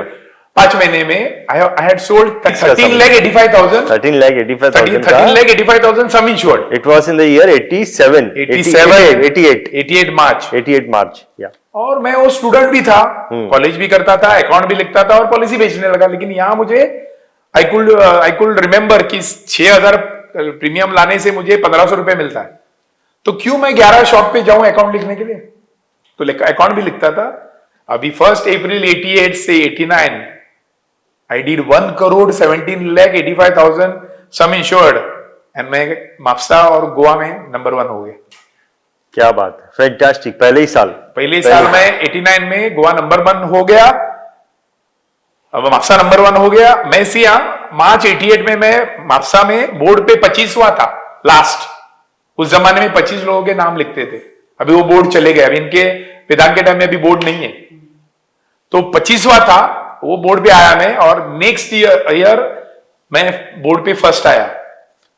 5 महीने में I had sold 13,85,000 some insured. It was in the year 88 मार्च। या और मैं वो स्टूडेंट भी था, कॉलेज भी करता था, अकाउंट भी लिखता था और पॉलिसी बेचने लगा। लेकिन यहां मुझे आई कुड रिमेंबर कि 6,000 प्रीमियम लाने से मुझे 1,500 रुपए मिलता है। तो क्यों मैं 11 शॉप पे जाऊं अकाउंट लिखने के लिए? तो अकाउंट भी लिखता था। अभी 1 अप्रैल 88 से 89 I did 1,17,85,000 some insured, and मैं मापसा और गोवा में नंबर 1 हो गया। क्या बात है, फैंटास्टिक। पहले ही साल में 89 में गोवा नंबर 1 हो गया, अब मापसा नंबर 1 हो गया। मैं सिया मार्च 88 में मैं मापसा में बोर्ड पे 25वां था लास्ट, उस जमाने में 25 लोगों के नाम लिखते थे, अभी वो बोर्ड चले गए, अभी इनके वेदांत के टाइम में अभी बोर्ड नहीं है, तो 25वां था वो बोर्ड पे आया मैं, और नेक्स्ट ईयर मैं बोर्ड पे फर्स्ट आया।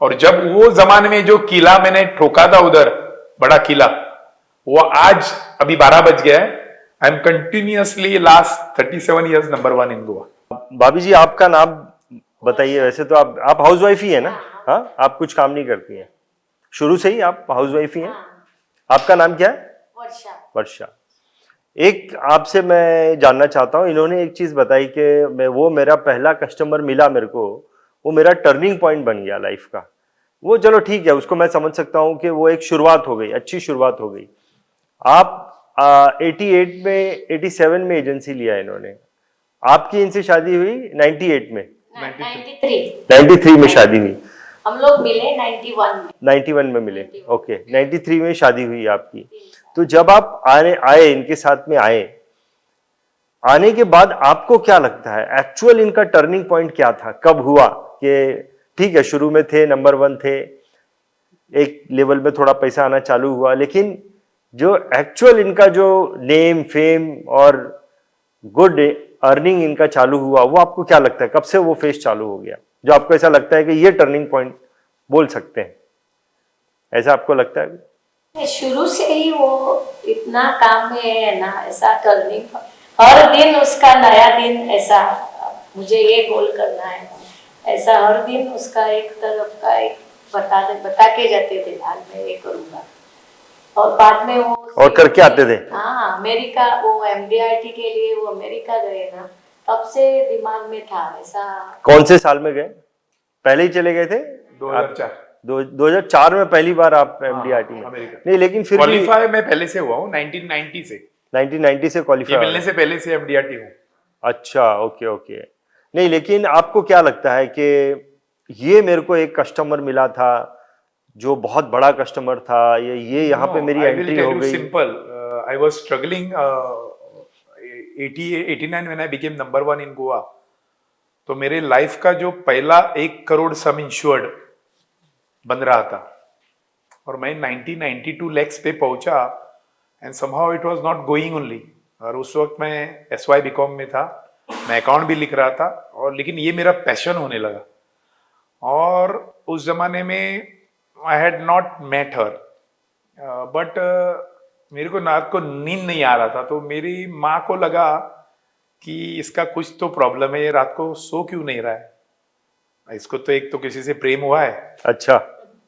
और जब वो जमाने में जो किला मैंने ठोका था उधर, बड़ा किला, वो आज अभी 12 बज गया है। I am continuously last 37 years number 1 इन गोवा। भाभी जी आपका नाम बताइए। वैसे तो आप हाउसवाइफ ही है ना? हाँ, आप कुछ काम नहीं करती हैं शुरू से ही, आप हाउसवाइफ ही हैं। आपका नाम क्या है? वर्षा। वर्षा। एक आपसे मैं जानना चाहता हूँ, इन्होंने एक चीज बताई कि वो मेरा पहला कस्टमर मिला मेरे को, वो मेरा टर्निंग पॉइंट बन गया लाइफ का। वो चलो ठीक है, उसको मैं समझ सकता हूँ कि वो एक शुरुआत हो गई, अच्छी शुरुआत हो गई। आप 88 में 87 में एजेंसी लिया इन्होंने, आपकी इनसे शादी हुई 98 में, 93 में शादी हुई, हम लोग मिले 91 में मिले। ओके, 93 में शादी हुई आपकी। तो जब आप आए इनके साथ में आने के बाद आपको क्या लगता है एक्चुअल इनका टर्निंग पॉइंट क्या था? कब हुआ कि ठीक है शुरू में थे, नंबर 1 थे, एक लेवल में थोड़ा पैसा आना चालू हुआ, लेकिन जो एक्चुअल इनका जो नेम फेम और गुड अर्निंग इनका चालू हुआ, वो आपको क्या लगता है कब से वो फेज चालू हो गया, जो आपको ऐसा लगता है कि ये टर्निंग पॉइंट बोल सकते हैं? ऐसा आपको लगता है? शुरू से ही वो इतना काम में है ना, ऐसा टर्निंग हर दिन उसका नया दिन, ऐसा मुझे ये गोल करना है, ऐसा हर दिन उसका एक तरफ का एक बता के जाते थे, आज मैं ये करूंगा। और बाद में वो और करके आते थे। हाँ, अमेरिका, वो MDRT के लिए वो अमेरिका गए ना, तब से दिमाग में था ऐसा। कौन से साल में गए? पहले ही चले गए थे? 2004। 2004 में पहली बार आप MDRT में? अमेरिका। नहीं, लेकिन फिर क्वालिफाई मैं पहले से हुआ हूँ 1990 से। 1990 से ये क्वालिफाई मिलने से पहले से MDRT हूँ। अच्छा, ओके ओके। नहीं, लेकिन आपको क्या लगता है कि ये मेरे को एक कस्टमर मिला था जो बहुत बड़ा कस्टमर था, ये यहाँ पे मेरी एंट्री हो गई? Simple, I was struggling 89 when I became number 1 इन गोवा। तो मेरे लाइफ का जो पहला 1 करोड़ सम इंश्योर्ड बन रहा था, और मैं 92 लैक्स पे पहुंचा, and somehow it was not going only. और उस वक्त मैं SY BCom में था, मैं अकाउंट भी लिख रहा था, और लेकिन ये मेरा पैशन होने लगा। और उस जमाने में I had not met her, but मेरे को रात को नींद नहीं आ रहा था, तो मेरी माँ को लगा कि इसका कुछ तो प्रॉब्लम है, ये रात को सो क्यों नहीं रहा है, इसको तो एक तो किसी से प्रेम हुआ है। अच्छा।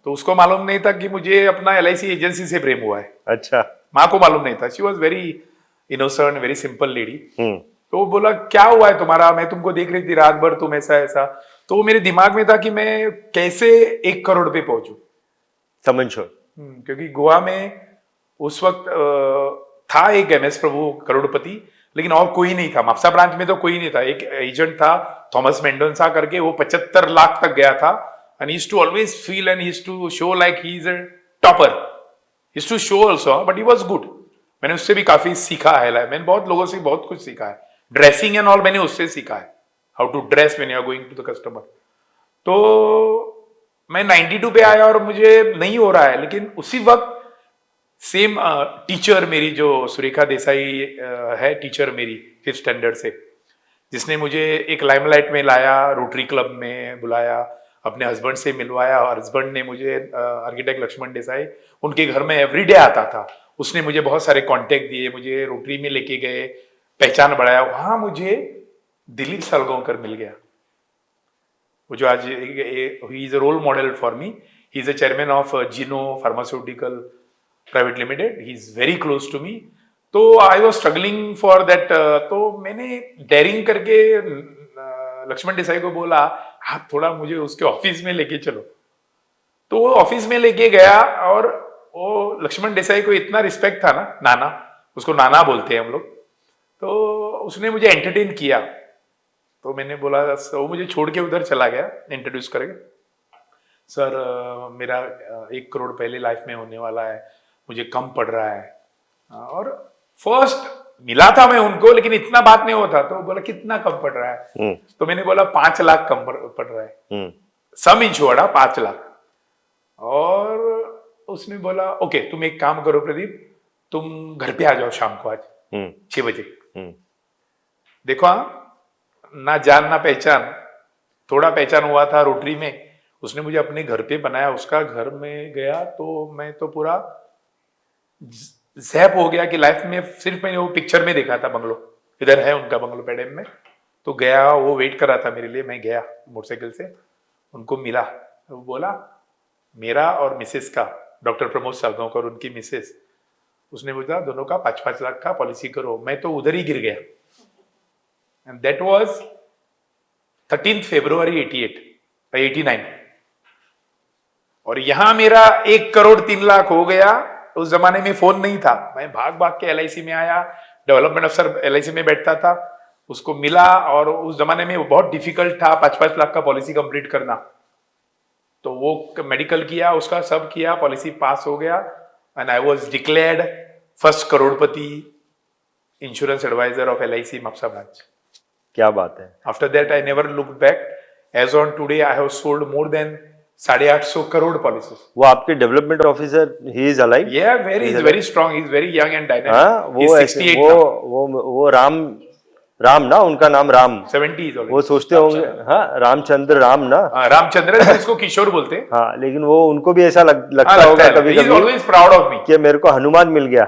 तो उसको मालूम नहीं था कि मुझे अपना LIC एजेंसी से प्रेम हुआ है। अच्छा। माँ को मालूम नहीं था, she was very innocent, very simple lady. Hmm. तो वो बोला क्या हुआ है तुम्हारा, मैं तुमको देख रही थी रात भर, तुम ऐसा ऐसा। तो वो मेरे दिमाग में था कि मैं कैसे 1 करोड़ पे पहुंचू। समझो। क्योंकि गोवा में उस वक्त था एक MS प्रभु करोड़पति, लेकिन और कोई नहीं था। मापसा ब्रांच में तो कोई नहीं था। एक एजेंट था थॉमस मेंडोंसा करके, वो 75 लाख तक गया था, and he used to always feel and he used to show like he is a topper, he used to show also, but he was good. मैंने उससे भी काफी सीखा है, मैंने बहुत लोगों से बहुत कुछ सीखा है, ड्रेसिंग एंड ऑल मैंने उससे सीखा है, how to dress when you are going to the customer. तो मैं 92 पे आया और मुझे नहीं हो रहा है, लेकिन उसी वक्त सेम टीचर मेरी जो सुरेखा देसाई है, टीचर मेरी 5th स्टैंडर्ड से, जिसने मुझे एक लाइमलाइट में लाया, रोटरी क्लब में बुलाया, अपने हस्बैंड से मिलवाया, और हस्बैंड ने मुझे आर्किटेक्ट लक्ष्मण देसाई उनके घर में एवरीडे आता था, उसने मुझे बहुत सारे कांटेक्ट दिए, मुझे रोटरी में लेके गए, पहचान बढ़ाया। वहां मुझे दिलीप सालगांवकर मिल गया, वो जो आज he is a role model for me. He is a chairman of Gino pharmaceutical private limited, he is very close to me. तो I was struggling for that. तो मैंने डेयरिंग करके लक्ष्मण देसाई को बोला, आप थोड़ा मुझे उसके ऑफिस में लेके चलो। तो वो ऑफिस में लेके गया, और वो लक्ष्मण देसाई को इतना रिस्पेक्ट था ना, नाना, उसको नाना बोलते हैं हम लोग, तो उसने मुझे एंटरटेन किया। तो मैंने बोला, वो मुझे छोड़ के उधर चला गया इंट्रोड्यूस करके, सर मेरा 1 करोड़ पहले लाइफ में होने वाला है, मुझे कम पड़ रहा है। और फर्स्ट मिला था मैं उनको, लेकिन इतना बात नहीं होता। तो बोला कितना कम पड़ रहा है? तो मैंने बोला 5 लाख कम पड़ रहा है, सम इंश्योर्ड 5 लाख। और उसने बोला ओके तुम एक काम करो प्रदीप, तुम घर पे आ जाओ शाम को आज 6 बजे। देखो ना जान ना पहचान, थोड़ा पहचान हुआ था रोटरी में, उसने मुझे अपने घर पे बनाया। उसका घर में गया तो मैं तो पूरा ज़ैप हो गया कि लाइफ में सिर्फ मैंने वो पिक्चर में देखा था बंगलो, इधर है उनका बंगलो पेडेम में। तो गया, वो वेट कर रहा था मेरे लिए, मैं गया मोटरसाइकिल से, उनको मिला। वो बोला मेरा और मिसेस का, डॉक्टर प्रमोद सालगांवकर उनकी मिसेस, उसने बोला दोनों का 5-5 लाख का पॉलिसी करो। मैं तो उधर ही गिर गया। एंड दैट वाज 13 फरवरी 89। और यहां मेरा 1 करोड़ 3 लाख हो गया। उस जमाने में फोन नहीं था, मैं भाग भाग के LIC में आया, डेवलपमेंट अफसर LIC में बैठता था, उसको मिला। और उस जमाने में वो बहुत डिफिकल्ट था 5-5 लाख का पॉलिसी कंप्लीट करना। तो वो मेडिकल किया, उसका सब किया, पॉलिसी पास हो गया। And I was declared first करोड़पति insurance advisor of LIC Mapusa branch. क्या बात है। After that I never looked back. As on today I have sold more than 850 crore policies. वो आपके development officer, he is alive? Yeah, he's very strong. He's very young and dynamic. हाँ, He's वो 68 now. वो राम ना, उनका नाम Ram. 70 is already. वो सोचते होंगे हाँ रामचंद्र राम ना। हाँ, रामचंद्र है, इसको किशोर बोलते हैं। हाँ, लेकिन वो उनको भी ऐसा लगता हाँ, होगा लगता है। कभी He is कभी always proud of me. कि मेरे को हनुमान मिल गया।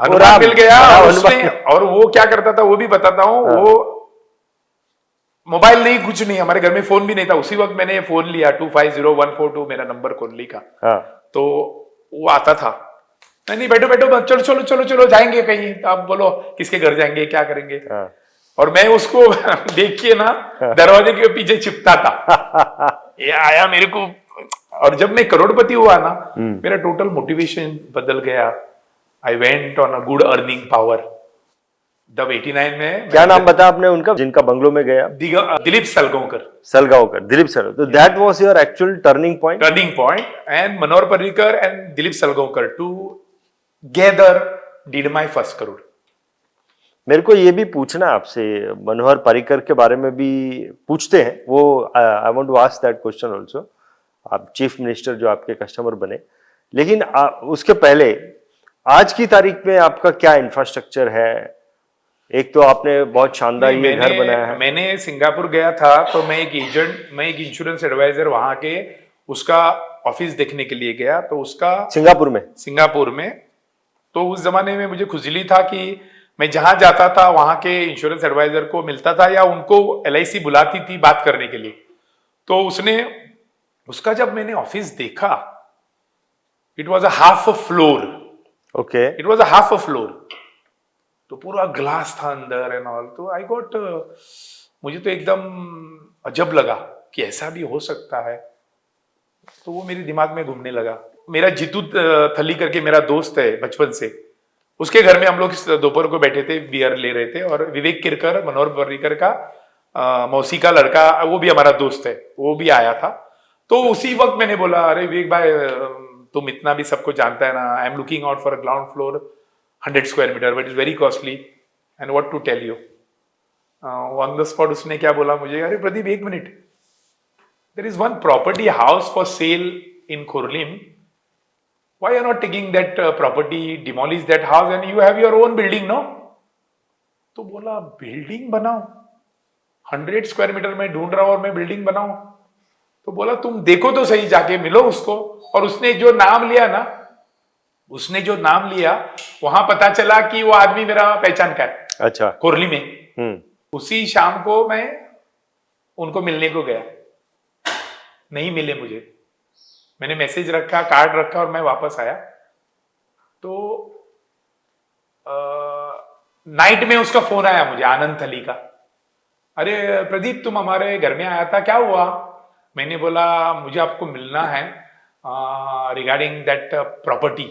हनुमान मिल गया। हाँ, और हनुमान। उसने, और वो क्या करता था वो भी बताता हूँ। हाँ। वो मोबाइल नहीं, कुछ नहीं, हमारे घर में फोन भी नहीं था उसी वक्त। मैंने फोन लिया 250142 मेरा नंबर कोहली का। हाँ। तो वो आता था, नहीं बैठो बैठो, चलो चलो चलो चलो जाएंगे कहीं, तो आप बोलो किसके घर जाएंगे, क्या करेंगे। हाँ। और मैं उसको देख के ना दरवाजे के पीछे छिपता था। ये आया मेरे को। और जब मैं करोड़पति हुआ ना, मेरा टोटल मोटिवेशन बदल गया। I went on a good earning power. तब 89 में क्या नाम बता आपने उनका जिनका बंगलो में गया? दिलीप सलगांवकर। सलगांवकर, दिलीप सर। तो that was your actual turning point? Turning point. And Manohar Parrikar and Dilip Salgaonkar together did my first crore. मेरे को ये भी पूछना आपसे, मनोहर पर्रिकर के बारे में भी पूछते हैं, वो I want to ask that question also. आप चीफ मिनिस्टर जो आपके कस्टमर बने, लेकिन उसके पहले आज की तारीख में आपका क्या इंफ्रास्ट्रक्चर है? एक तो आपने बहुत शानदार ये घर बनाया है। मैंने सिंगापुर गया था तो मैं एक इंश्योरेंस एडवाइजर वहां के उसका ऑफिस देखने के लिए गया। तो उसका सिंगापुर में तो उस जमाने में मुझे खुजली था कि मैं जहां जाता था वहां के इंश्योरेंस एडवाइजर को मिलता था या उनको LIC बुलाती थी बात करने के लिए। तो उसका जब मैंने ऑफिस देखा, it was a half a floor. Okay. It was a half a floor. तो पूरा ग्लास था अंदर एंड ऑल। तो आई गॉट, मुझे तो एकदम अजब लगा कि ऐसा भी हो सकता है। तो वो मेरे दिमाग में घूमने लगा। मेरा जीतू थली करके मेरा दोस्त है बचपन से, उसके घर में हम लोग दोपहर को बैठे थे, बियर ले रहे थे। और विवेक किरकर, मनोहर पर्रिकर का मौसी का लड़का, वो भी हमारा दोस्त है, वो भी आया था। तो उसी वक्त मैंने बोला, अरे विवेक भाई तुम इतना भी सबको जानता है ना, I am looking out for a ground floor 100 square meter but is very costly and what to tell you. On the spot उसने क्या बोला मुझे, अरे प्रदीप एक minute, there is one property house for sale in Khorlim, why you are not taking that property, demolish that house and you have your own building, no? तो बोला building बनाओ, 100 square metre में ढूंढ रहा हूं और मैं बिल्डिंग बनाऊं। तो बोला तुम देखो तो सही, जाके मिलो उसको। और उसने जो नाम लिया वहां पता चला कि वो आदमी मेरा पहचान का है। अच्छा। कोरली में। उसी शाम को मैं उनको मिलने को गया, नहीं मिले मुझे। मैंने मैसेज रखा, कार्ड रखा और मैं वापस आया। तो नाइट में उसका फोन आया मुझे, आनंद थली का। अरे प्रदीप तुम हमारे घर में आया था, क्या हुआ? मैंने बोला मुझे आपको मिलना है रिगार्डिंग दैट प्रॉपर्टी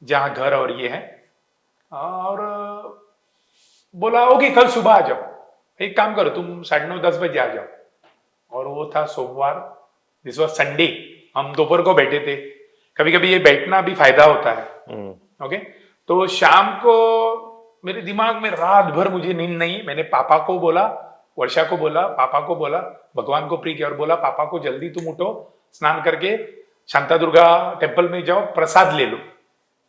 जहां घर और ये है। और बोला ओके कल सुबह आ जाओ, एक काम करो तुम 9:30-10 बजे आ जाओ। और वो था सोमवार, दिस वॉज संडे। हम दोपहर को बैठे थे, कभी कभी ये बैठना भी फायदा होता है। ओके। तो शाम को मेरे दिमाग में रात भर मुझे नींद नहीं। मैंने पापा को बोला, वर्षा को बोला, पापा को बोला, भगवान को प्री किया और बोला पापा को जल्दी तुम उठो, स्नान करके शांता दुर्गा टेम्पल में जाओ, प्रसाद ले लो,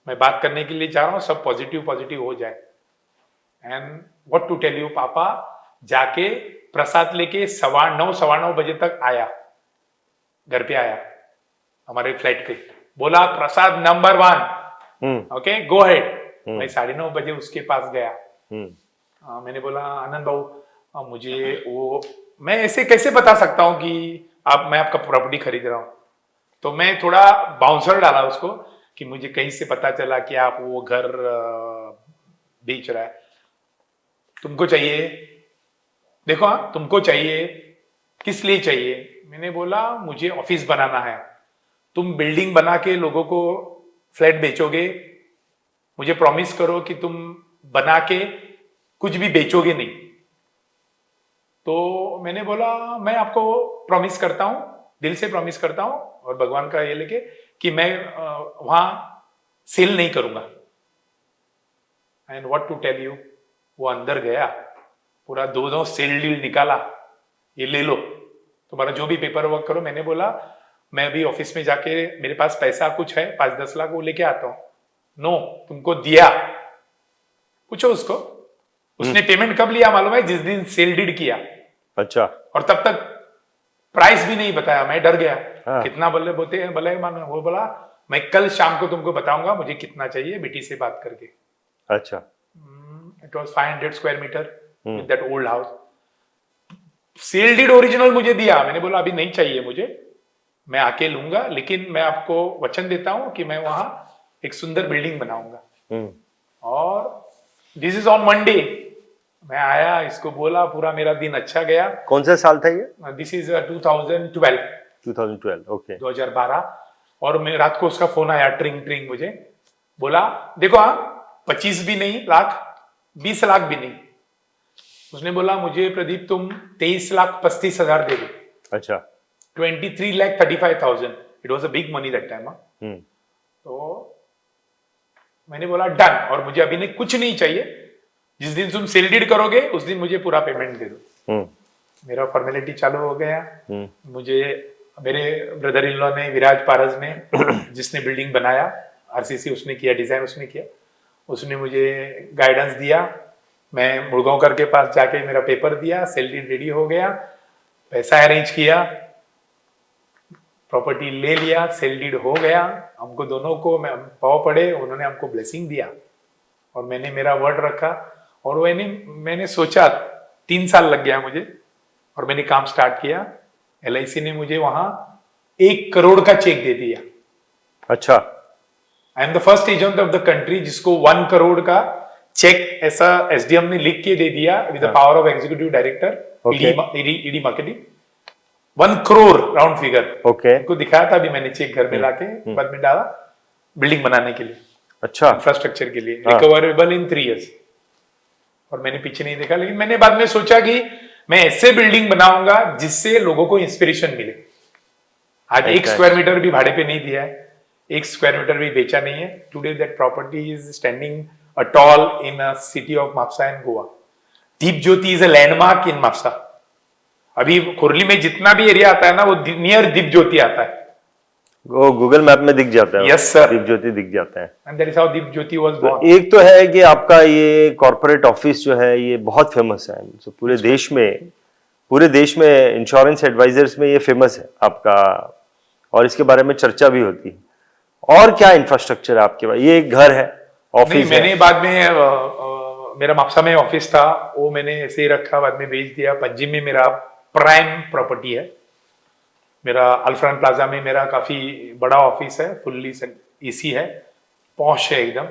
मैं बात करने के लिए जा रहा हूँ, सब पॉजिटिव पॉजिटिव हो जाए। And what to tell you, पापा जाके प्रसाद लेके 9:15 बजे तक आया, घर पे आया हमारे फ्लैट पे, बोला प्रसाद नंबर 1, ओके गो हेड। मैं 9:30 बजे उसके पास गया। मैंने बोला आनंद बाबू मुझे वो, मैं ऐसे कैसे बता सकता हूँ कि मैं आपका प्रॉपर्टी खरीद रहा हूँ, तो मैं थोड़ा बाउंसर डाला उसको कि मुझे कहीं से पता चला कि आप वो घर बेच रहा है, तुमको चाहिए, देखो हाँ तुमको चाहिए, किस लिए चाहिए? मैंने बोला मुझे ऑफिस बनाना है, तुम बिल्डिंग बना के लोगों को फ्लैट बेचोगे, मुझे प्रॉमिस करो कि तुम बना के कुछ भी बेचोगे नहीं। तो मैंने बोला मैं आपको प्रॉमिस करता हूं, दिल से प्रॉमिस करता हूं और भगवान का ये लेके कि मैं वहां सेल नहीं करूंगा। And what to tell you, वो अंदर गया, पूरा 2 सेल डील निकाला, ये ले लो तुम्हारा जो भी पेपर वर्क करो। मैंने बोला मैं अभी ऑफिस में जाके मेरे पास पैसा कुछ है 5-10 लाख वो लेके आता हूं। नो, तुमको दिया, पूछो उसको, उसने पेमेंट कब लिया मालूम है? जिस दिन सेल डीड किया। अच्छा। और तब तक प्राइस भी नहीं बताया, मैं डर गया। हाँ। कितना बोलते हैं भले मानो, वो बोला मैं कल शाम को तुमको बताऊंगा मुझे कितना चाहिए, बेटी से बात करके। अच्छा। It was 500 square metre with that old house. Sale deed original मुझे दिया, मैंने बोला अभी नहीं चाहिए मुझे, मैं आके लूंगा, लेकिन मैं आपको वचन देता हूं कि मैं वहां एक सुंदर बिल्डिंग बनाऊंगा। और दिस इज ऑन मंडे। मैं आया, इसको बोला, पूरा मेरा दिन अच्छा गया। कौन सा साल था ये? This is 2012। 2012, ओके। 2012। और मैं रात को उसका फोन आया, ट्रिंग मुझे बोला देखो हाँ 25 भी नहीं लाख, 20 लाख भी नहीं। उसने बोला मुझे प्रदीप तुम 23,35,000 दे दो। अच्छा। 23,35,000। It was a big money that time. तो मैंने बोला डन, और मुझे अभी नहीं कुछ नहीं चाहिए, जिस दिन तुम सेल डीड करोगे उस दिन मुझे पूरा पेमेंट दे दो। मेरा फॉर्मेलिटी चालू हो गया। मुझे मेरे ब्रदर इन लॉ ने, विराज पारस ने, जिसने बिल्डिंग बनाया आरसीसी, उसने किया, डिजाइन उसने किया, उसने मुझे गाइडेंस दिया। मैं मुड़गांव के पास जाके मेरा पेपर दिया, सेल डीड रेडी हो गया, पैसा अरेंज किया, प्रॉपर्टी ले लिया, सेल डीड हो गया। हमको दोनों को पाव पड़े, उन्होंने हमको ब्लेसिंग दिया और मैंने मेरा वर्ड रखा। और मैंने सोचा 3 साल लग गया मुझे, और मैंने काम स्टार्ट किया। LIC ने मुझे वहां 1 करोड़ का चेक दे दिया। अच्छा। आई am the first agent of the country जिसको 1 करोड़ का चेक ऐसा SDM ने लिख के दे दिया with the power of executive director, ED marketing. 1 crore round figure. Okay. उनको दिखाया था अभी मैंने चेक घर में लाके, बाद में डाला बिल्डिंग बनाने के लिए, अच्छा, इंफ्रास्ट्रक्चर के लिए, रिकवरेबल इन 3 years। और मैंने पीछे नहीं देखा, लेकिन मैंने बाद में सोचा कि मैं ऐसे बिल्डिंग बनाऊंगा जिससे लोगों को इंस्पिरेशन मिले। आज 1 स्क्वायर मीटर भी भाड़े पे नहीं दिया है, 1 स्क्वायर मीटर भी बेचा नहीं है। Today that property is standing a tall in a city of Mapusa in Goa. Deep Jyoti is a landmark in Mapusa. अभी खुरली में जितना भी एरिया आता है ना, वो नियर दीप ज्योति आता है। वो गूगल मैप में दिख जाता है। Yes, sir. दीप ज्योति दिख जाता है। And that is how Deep Jyoti was तो बोर्न। एक तो है कि आपका ये कॉर्पोरेट ऑफिस जो है ये बहुत फेमस है, तो पूरे देश में इंश्योरेंस एडवाइजर्स में ये फेमस है आपका, और इसके बारे में चर्चा भी होती है। और क्या इंफ्रास्ट्रक्चर है आपके पास? ये एक घर है, नहीं, ऑफिस है? मैंने बाद में मेरा माप्सा में ऑफिस था, वो मैंने ऐसे ही रखा, बाद में बेच दिया। पंजिम में मेरा प्राइम प्रॉपर्टी है, मेरा अल्फ्रन प्लाजा में मेरा काफी बड़ा ऑफिस है, फुल्ली AC है, पॉश है एकदम।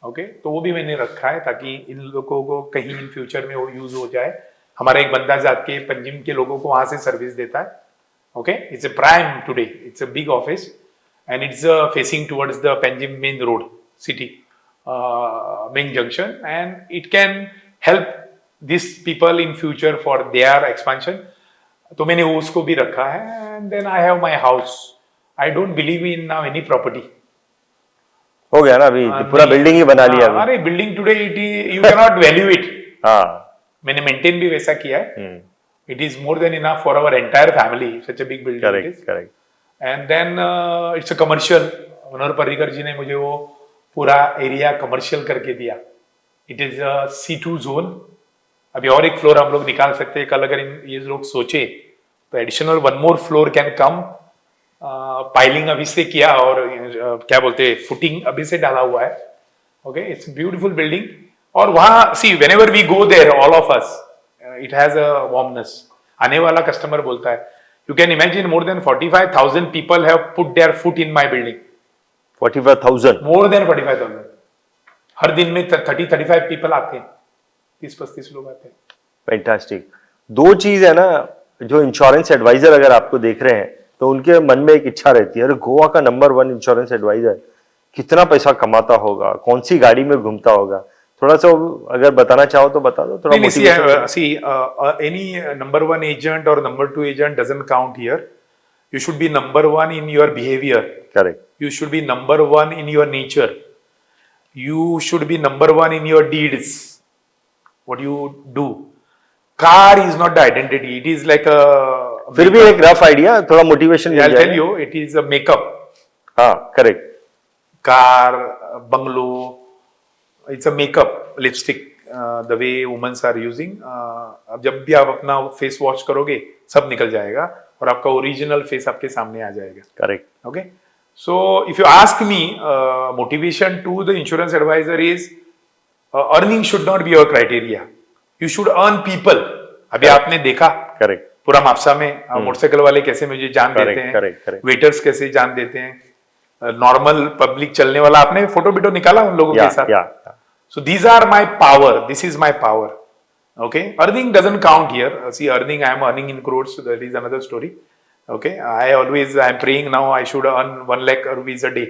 ओके, तो वो भी मैंने रखा है ताकि इन लोगों को कहीं इन फ्यूचर में वो यूज हो जाए। हमारा एक बंदा जाके पंजिम के लोगों को वहां से सर्विस देता है। Okay, it's a prime today, it's a big office and it's facing towards the Panjim main road city, main junction, and it can help this people in future for their expansion. तो मैंने उसको भी रखा है। And then I have my house. I don't believe in now any property. हो गया ना, अभी पूरा बिल्डिंग ही बना लिया अभी। अरे building today you can not value it. हाँ, मैंने मेंटेन भी वैसा किया है। It is more than enough for our entire family, such a big building. Correct. And then it's a commercial. Manohar Parrikar ji ने मुझे वो पूरा एरिया कमर्शियल करके दिया. It is C2 zone. अभी और एक फ्लोर हम लोग निकाल सकते हैं. कल अगर ये लोग सोचे तो additional 1 more floor can come. Piling अभी से किया और क्या बोलते हैं फुटिंग अभी से डाला हुआ है. Okay, it's beautiful building. और वहां see whenever we go there all of us it has a warmness. आने वाला कस्टमर बोलता है you can imagine more than 45,000 people have put their foot in my building. 45,000 more than 45,000. हर दिन में 30-35 people आते हैं. 30-35 लोग आते हैं. फैंटास्टिक. दो चीज है ना, जो इंश्योरेंस एडवाइजर अगर आपको देख रहे हैं तो उनके मन में एक इच्छा रहती है, अरे गोवा का नंबर 1 इंश्योरेंस एडवाइजर कितना पैसा कमाता होगा, कौन सी गाड़ी में घूमता होगा. थोड़ा सा अगर बताना चाहो तो बता दो थोड़ा. Any number 1 agent or number 2 agent doesn't count here. You should be number 1 in your behavior. Correct. You should be number 1 in your nature. You should be number 1 in your deeds. What you do. Car is not the identity. It is like a. फिर भी एक rough idea, थोड़ा motivation. I'll tell you, it is a makeup. हाँ, correct. Car, bungalow, it's a makeup, lipstick. The way women are using. अब जब भी आप अपना फेस वॉश करोगे सब निकल जाएगा और आपका ओरिजिनल फेस आपके सामने आ जाएगा. Correct. Okay. So if you ask me, motivation to the insurance advisor is earning should not be your criteria. You should earn people. अभी आपने देखा करेक्ट. पूरा मापसा में मोटरसाइकिल वाले कैसे मुझे जान देते हैं, correct. वेटर्स कैसे जान देते हैं, नॉर्मल पब्लिक चलने वाला आपने फोटो बिटो निकाला उन लोगों के साथ. So these are my power. This is my power. Okay. Earning doesn't count here. See, earning, I am earning in crores. So that is another story. Okay. I am praying now I should earn 1 lakh rupees a day.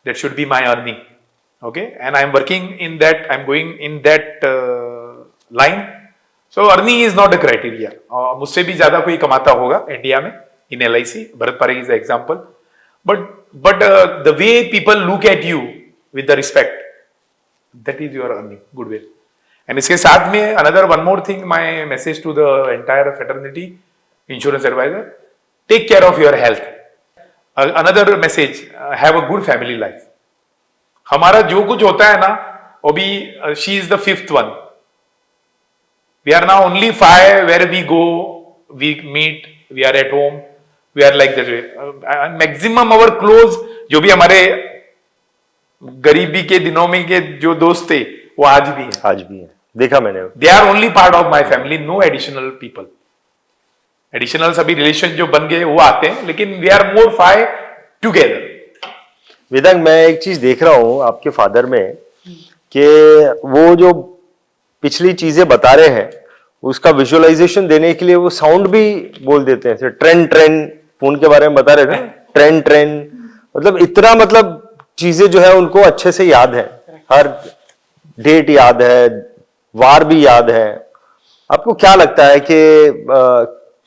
That should be my earning. Okay. And I am working in that. I am going in that line. So earning is not a criteria. मुझसे भी ज्यादा कोई कमाता होगा India में in LIC. Bharat Parekh is the example. But the way people look at you with the respect. That is your earning, goodwill. And इसके साथ में another one more thing, my message to the entire fraternity, insurance advisor, take care of your health. Another message, have a good family life. हमारा जो कुछ होता है ना, वो भी she is the 5th one. We are now only 5 where we go, we meet, we are at home, we are like that way. Maximum our close, जो भी हमारे गरीबी के दिनों में के जो दोस्त थे वो आज भी हैं. आज भी है, देखा मैंने. They are only part of my family. No additional people. Additional सभी रिलेशन जो बन गए वो आते हैं, लेकिन we are more 5 together. Vedang, मैं एक चीज देख रहा हूँ आपके फादर में कि वो जो पिछली चीजें बता रहे हैं उसका विजुअलाइजेशन देने के लिए वो साउंड भी बोल देते हैं. ट्रेंड फोन के बारे में बता रहे थे. ट्रेंड मतलब इतना, मतलब चीजें जो है उनको अच्छे से याद है. हर डेट याद है, वार भी याद है. आपको क्या लगता है कि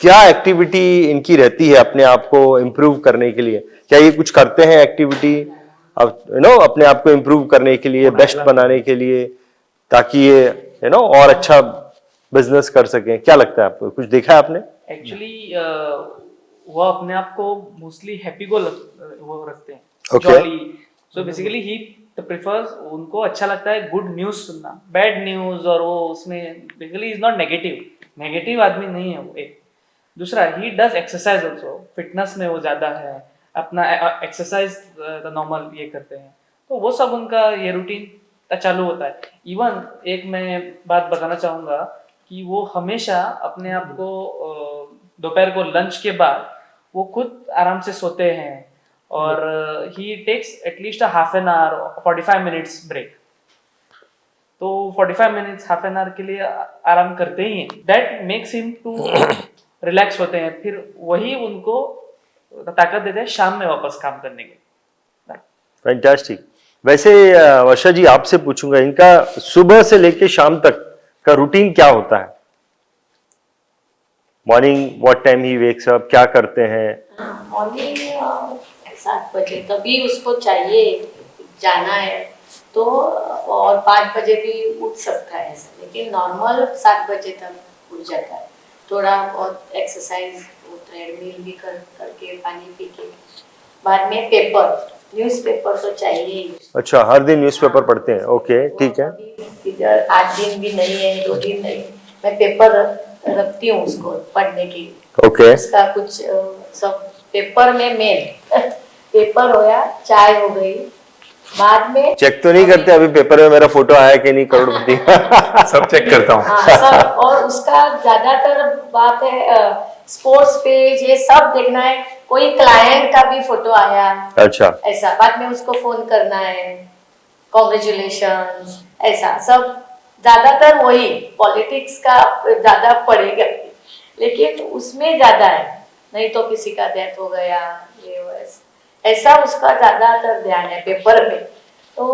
क्या एक्टिविटी इनकी रहती है अपने आप को इम्प्रूव करने के लिए? क्या ये कुछ करते हैं एक्टिविटी अपने आप को इम्प्रूव करने के लिए, बेस्ट बनाने के लिए, ताकि ये और अच्छा बिजनेस कर सकें? क्या लगता है आपको? कुछ देखा है आपने? एक्चुअली वो अपने आप को मोस्टली हैप्पी वो रखते हैं. Okay. सो बेसिकली ही प्रेफर्स, उनको अच्छा लगता है गुड न्यूज सुनना, बैड न्यूज, और वो उसमें बेसिकली इज नॉट नेगेटिव आदमी नहीं है वो. एक दूसरा, he does exercise also. Fitness में वो ज्यादा है, अपना एक्सरसाइज नॉर्मल ये करते हैं, तो वो सब उनका ये रूटीन चालू होता है. इवन एक मैं बात बताना चाहूंगा कि वो हमेशा अपने आप को दोपहर को लंच के बाद वो खुद आराम से सोते हैं और he takes at least half an hour 45 minutes break. तो 45 मिनट्स हाफ एन आवर के लिए आराम करते ही हैं. That makes him to relax होते हैं. फिर वही उनको ताकत देते हैं शाम में वापस काम करने के. फैंटास्टिक. वैसे वर्षा जी, आपसे पूछूंगा, इनका सुबह से लेके शाम तक का रूटीन क्या होता है? Morning what time he wakes up, क्या करते हैं? मॉर्निंग 7 बजे, तभी उसको चाहिए जाना है तो, और 5 बजे भी उठ सकता है ऐसा, लेकिन नॉर्मल 7 बजे तक उठ जाता है. थोड़ा बहुत एक्सरसाइज ट्रेडमिल भी करके पानी पी के बाद में पेपर न्यूज़पेपर तो चाहिए ही। अच्छा, हर दिन न्यूज़पेपर पढ़ते हैं, ओके ठीक है। इधर 8 दिन भी नहीं है, 2 दिन नहीं, मैं पेपर रखती हूँ उसको पढ़ने की। ओके उसका कुछ सब पेपर में मेन पेपर होया, चाय हो गई, बाद में चेक तो नहीं करते अभी पेपर में मेरा फोटो आया कि नहीं करोड़पति? सब चेक करता हूँ। हाँ सब, और उसका ज्यादातर बात है स्पोर्ट्स पेज ये सब देखना है, कोई क्लाइंट का भी फोटो आया अच्छा ऐसा, बाद में उसको फोन करना है, कॉन्ग्रेचुलेशंस, ऐसा सब ज्यादातर वही पॉलिटिक्स का ज्यादा पड़ेगा, लेकिन उसमें ज्यादा है, नहीं तो किसी का डेथ हो गया ये वो ऐसा उसका ज्यादातर ध्यान है पेपर में। तो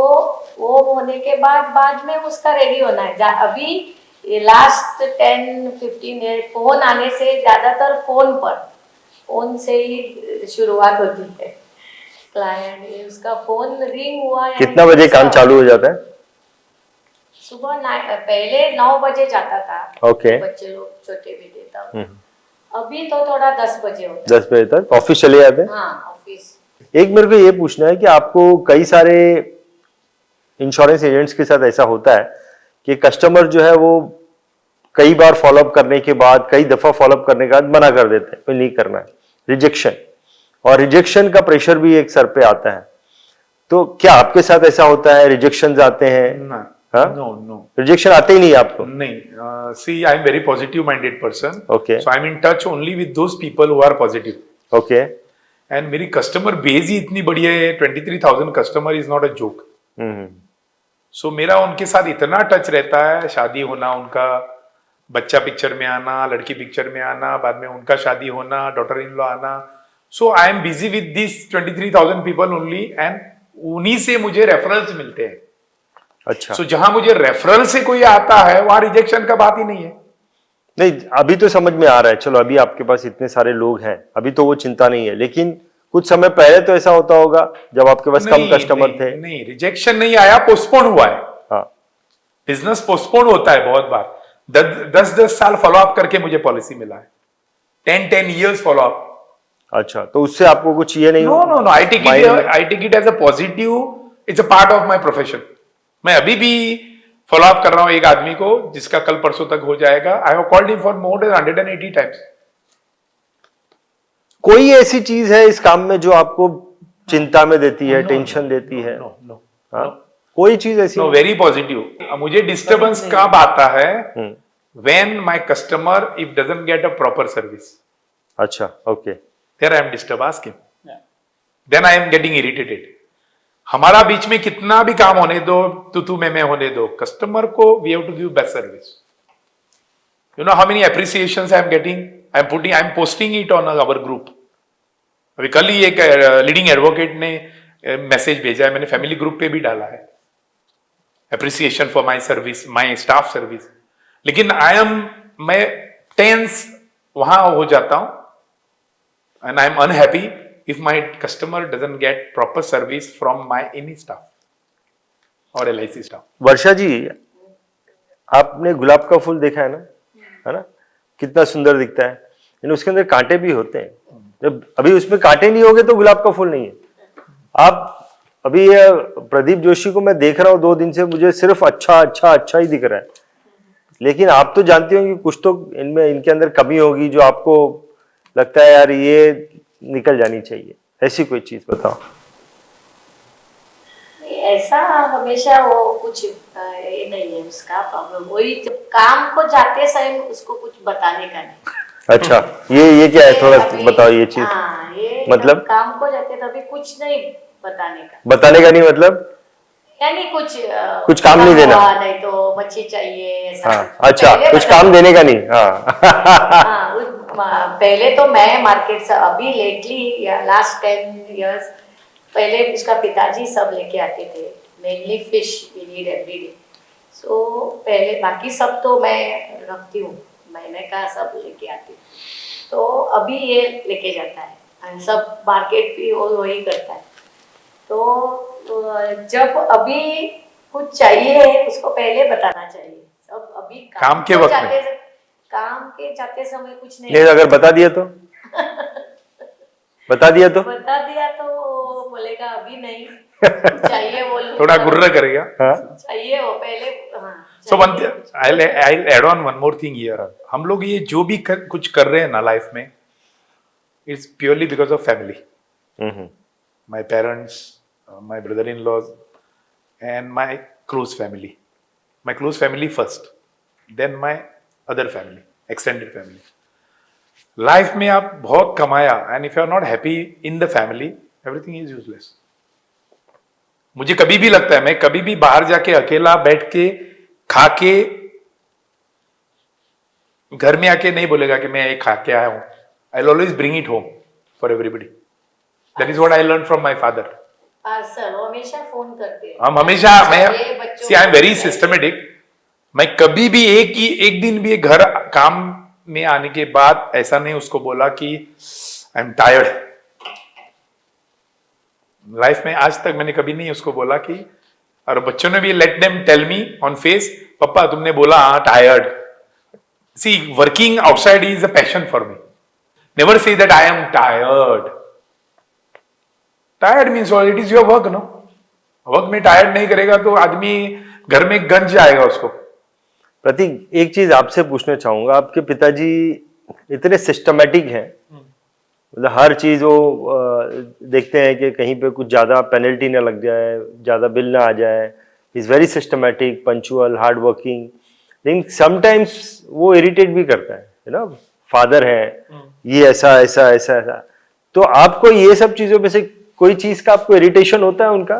वो होने के बाद में उसका रेडी होना है। अभी लास्ट 10-15 ईयर फोन आने से ज्यादातर फोन से ही शुरुआत होती है। क्लाइंट उसका फोन रिंग हुआ, कितना बजे काम चालू हो जाता है? सुबह पहले 9 बजे जाता था। ओके। बच्चे लोग छोटे भी देता हूँ। अभी तो थोड़ा 10 बजे होता है। 10 बजे तक ऑफिस चले जाते हैं? हाँ ऑफिस। एक मेरे को ये पूछना है कि आपको कई सारे इंश्योरेंस एजेंट्स के साथ ऐसा होता है कि कस्टमर जो है वो कई बार फॉलोअप करने के बाद, कई दफा फॉलोअप करने के बाद मना कर देते हैं, कोई नहीं करना है, रिजेक्शन, और रिजेक्शन का प्रेशर भी एक सर पे आता है। तो क्या आपके साथ ऐसा होता है, रिजेक्शन आते हैं? नो नो, रिजेक्शन आते ही नहीं आपको? नहीं, see I am very positive minded person. Okay. So I am in touch only with those people who are positive. Okay. And मेरी कस्टमर बेस ही इतनी बड़ी है, 23,000 customer is not a joke. So मेरा उनके साथ इतना टच रहता है, शादी होना उनका, बच्चा पिक्चर में आना, लड़की पिक्चर में आना, बाद में उनका शादी होना, डॉटर इन लॉ आना। So I am busy with this 23,000 people only, and उन्हीं से मुझे रेफरल्स मिलते हैं। अच्छा। सो जहां मुझे रेफरल से कोई आता है वहां रिजेक्शन का बात ही नहीं है। नहीं, अभी तो समझ में आ रहा है, चलो अभी आपके पास इतने सारे लोग हैं, अभी तो वो चिंता नहीं है, लेकिन कुछ समय पहले तो ऐसा होता होगा जब आपके पास कम कस्टमर थे। नहीं, रिजेक्शन नहीं आया, पोस्टपोन हुआ है। हाँ। बिजनेस पोस्टपोन होता है बहुत बार। 10 साल फॉलो अप करके मुझे पॉलिसी मिला है, 10 years फॉलो अप। अच्छा, तो उससे आपको कुछ ये नहीं? No, I take it as a positive, it's a part of my profession. मैं अभी भी फॉलो अप कर रहा हूं एक आदमी को जिसका कल परसों तक हो जाएगा। I have called him for more than 180 times. कोई ऐसी चीज है इस काम में जो आपको चिंता में देती है, टेंशन देती है? नो, हाँ? कोई चीज ऐसी? No, very positive. मुझे डिस्टर्बेंस कब आता है? When my customer if doesn't get a proper service. अच्छा, okay. There I am disturb, ask him. Then I am getting irritated. हमारा बीच में कितना भी काम होने दो, तू मैं होने दो, कस्टमर को we have to give best service. You know how many appreciations I am getting? I am posting it on our group. अभी कल ही एक लीडिंग एडवोकेट ने मैसेज भेजा है, मैंने फैमिली ग्रुप पे भी डाला है, appreciation for my service, my staff service. लेकिन मैं टेंस वहां हो जाता हूं and I am unhappy if my customer doesn't get proper service from my any staff or LIC staff। वर्षा जी, आपने गुलाब का फूल देखा है ना? कितना सुंदर दिखता है, लेकिन उसके अंदर कांटे भी होते हैं। जब अभी उसमें कांटे नहीं होंगे तो गुलाब का फूल नहीं है। आप अभी प्रदीप जोशी को मैं देख रहा हूँ 2 दिन से, मुझे सिर्फ अच्छा ही दिख रहा है, लेकिन आप तो जानती होंगी कुछ तो इनके अंदर कमी होगी जो आपको लगता है यार ये निकल जानी चाहिए। ऐसी कोई चीज बताओ। ऐसा हमेशा वो कुछ ये नहीं है उसका प्रॉब्लम, वही जब काम को जाते समय उसको कुछ बताने का नहीं। अच्छा, ये क्या है, थोड़ा बताओ ये चीज। हाँ, ये मतलब काम को जाते तभी कुछ नहीं बताने का नहीं मतलब, यानी कुछ काम नहीं देना, नहीं तो मच्छी चाहिए ऐसा। हाँ, अच्छा, कुछ काम देने का नहीं। हाँ, पहले तो मैं मार्केट से, अभी लेटली या लास्ट 10 years पहले उसका पिताजी सब लेके आते थे, mainly fish we need everyday. So पहले बाकी सब तो मैं रखती हूँ, महीने का सब लेके आती हूँ। तो अभी ये लेके जाता है, सब मार्केट भी वही करता है। तो जब अभी कुछ चाहिए उसको पहले बताना चाहिए। सब अभी काम के वक्त में, काम के जाते समय कुछ नहीं। अगर बता दिया तो बता दिया तो बता दिया तो वो बोलेगा अभी नहीं, चाहिए वो लोग थोड़ा गुर्र करेगा। हाँ चाहिए वो पहले। हाँ, सो चाहिए। I'll add on one more thing here. हम लोग ये जो भी कुछ कर रहे हैं ना लाइफ में, it's purely because of family. Hmm My parents, my brother-in-laws, and my close family. My close family first, then my other family, extended family. Life में आप बहुत कमाया and if you are not happy in the family, everything is useless. मुझे कभी भी लगता है, मैं कभी भी बाहर जाके अकेला बैठ के खा के घर में आके नहीं बोलेगा कि मैं ये खा के आया हूं। I will always bring it home for everybody. That is what I learn from my father. Sir वो हमेशा फोन करते हैं। हम हमेशा, मैं सी आई एम वेरी सिस्टमेटिक। मैं कभी भी एक दिन भी घर काम में आने के बाद ऐसा नहीं उसको बोला कि आई एम टायर्ड। लाइफ में आज तक मैंने कभी नहीं उसको बोला कि, और बच्चों ने भी let them tell me on face, पापा तुमने बोला हाँ tired. See working outside is a passion for me. Never say that I am tired. Tired means it is your work, no. Work में टायर्ड नहीं करेगा तो आदमी घर में गंज जाएगा उसको। प्रतीक, एक चीज आपसे पूछना चाहूंगा, आपके पिताजी इतने सिस्टमेटिक हैं, मतलब हर चीज वो देखते हैं कि कहीं पे कुछ ज्यादा पेनल्टी ना लग जाए, ज्यादा बिल ना आ जाए। Is very systematic, punctual, hard working. लेकिन समटाइम्स वो इरिटेट भी करता है, यू नो, फादर है, ये ऐसा ऐसा ऐसा ऐसा। तो आपको ये सब चीजों में से कोई चीज का आपको इरिटेशन होता है उनका?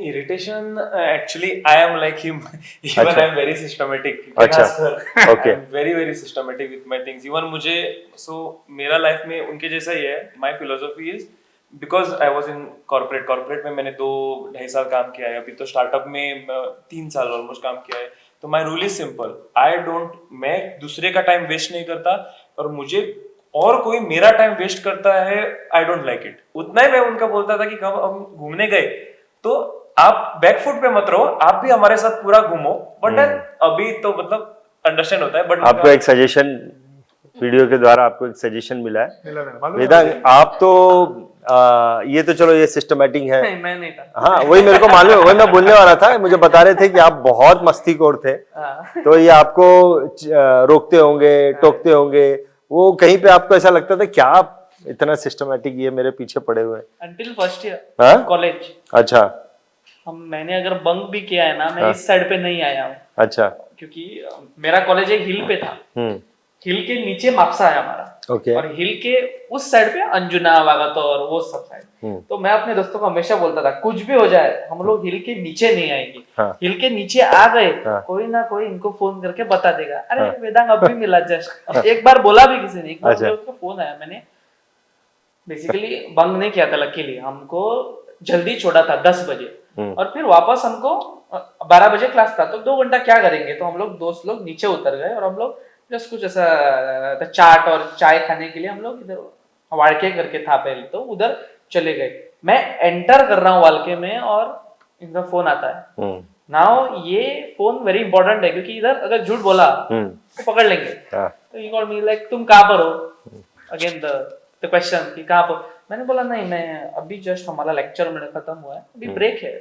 Irritation, actually, I am like him. Even अच्छा। I am very systematic. अच्छा, okay. I am very very systematic with my things. Even मुझे मेरा लाइफ में उनके जैसा ही है. My philosophy is because I was in corporate में मैंने 2-2.5 साल काम किया है. अभी तो स्टार्टअप में 3 साल ऑलमोस्ट काम किया है. तो my rule is simple. मैं दूसरे का टाइम वेस्ट नहीं करता, और मुझे और कोई मेरा टाइम वेस्ट करता है, I don't like it. उतना ही मैं उनका बोलता था कि कब हम घूमने गए तो आप बैकफुट पे मत रहो, आप भी हमारे साथ पूरा घूमो। बट अभी तो मतलब अंडरस्टैंड होता है। बट आपको एक सजेशन, वीडियो के द्वारा आपको एक सजेशन मिला है मालूम है वेदांग, आप तो ये तो चलो ये सिस्टमेटिक है। नहीं, मैं नहीं था। हाँ वही मेरे को मालूम है, वही मैं बोलने वाला था। मुझे बता रहे थे कि आप बहुत मस्तीखोर थे, हाँ। तो ये आपको रोकते होंगे, टोकते होंगे, वो कहीं पे आपको ऐसा लगता था क्या आप इतना सिस्टमेटिक, ये मेरे पीछे पड़े हुए हैं? Until first year हाँ? कॉलेज। अच्छा मैंने अगर बंक भी किया है ना, मैं इस साइड पे नहीं आया हूँ, अच्छा। क्योंकि मेरा कॉलेज एक हिल पे था। हिल के नीचे मापसा है हमारा, ओके। और हिल के उस साइड पे अंजुना, वागातोर, वो सब साइड। तो मैं अपने दोस्तों को हमेशा बोलता था कुछ भी हो जाए हम लोग हिल के नीचे नहीं आएंगे। हाँ। हिल के नीचे आ गए, हाँ। कोई ना कोई इनको फोन करके बता देगा, अरे वेदांग अभी मिला जस्ट। एक बार बोला भी किसी ने, एक बार मुझे उसका फोन आया। मैंने बेसिकली बंक नहीं किया था, लकीली हमको जल्दी छोड़ा था 10 बजे, और फिर वापस हमको 12 बजे क्लास था, तो 2 घंटा क्या करेंगे। तो हम लोग दोस्त लोग नीचे उतर गए, और हम लोग जस्ट कुछ ऐसा चाट और चाय खाने के लिए हम लोग इधर वाड़के करके था पहले, तो उधर चले गए। मैं एंटर कर रहा हूँ वालके में, और इनका फोन आता है। नाउ ये फोन वेरी इंपॉर्टेंट है, क्योंकि इधर अगर झूठ बोला तो पकड़ लेंगे। तो ही कॉल्ड मी लाइक तुम कहाँ पर हो, अगेन द क्वेश्चन कि कहाँ पर। मैंने बोला नहीं, मैं अभी जस्ट हमारा लेक्चर मेरा खत्म हुआ है, अभी ब्रेक है,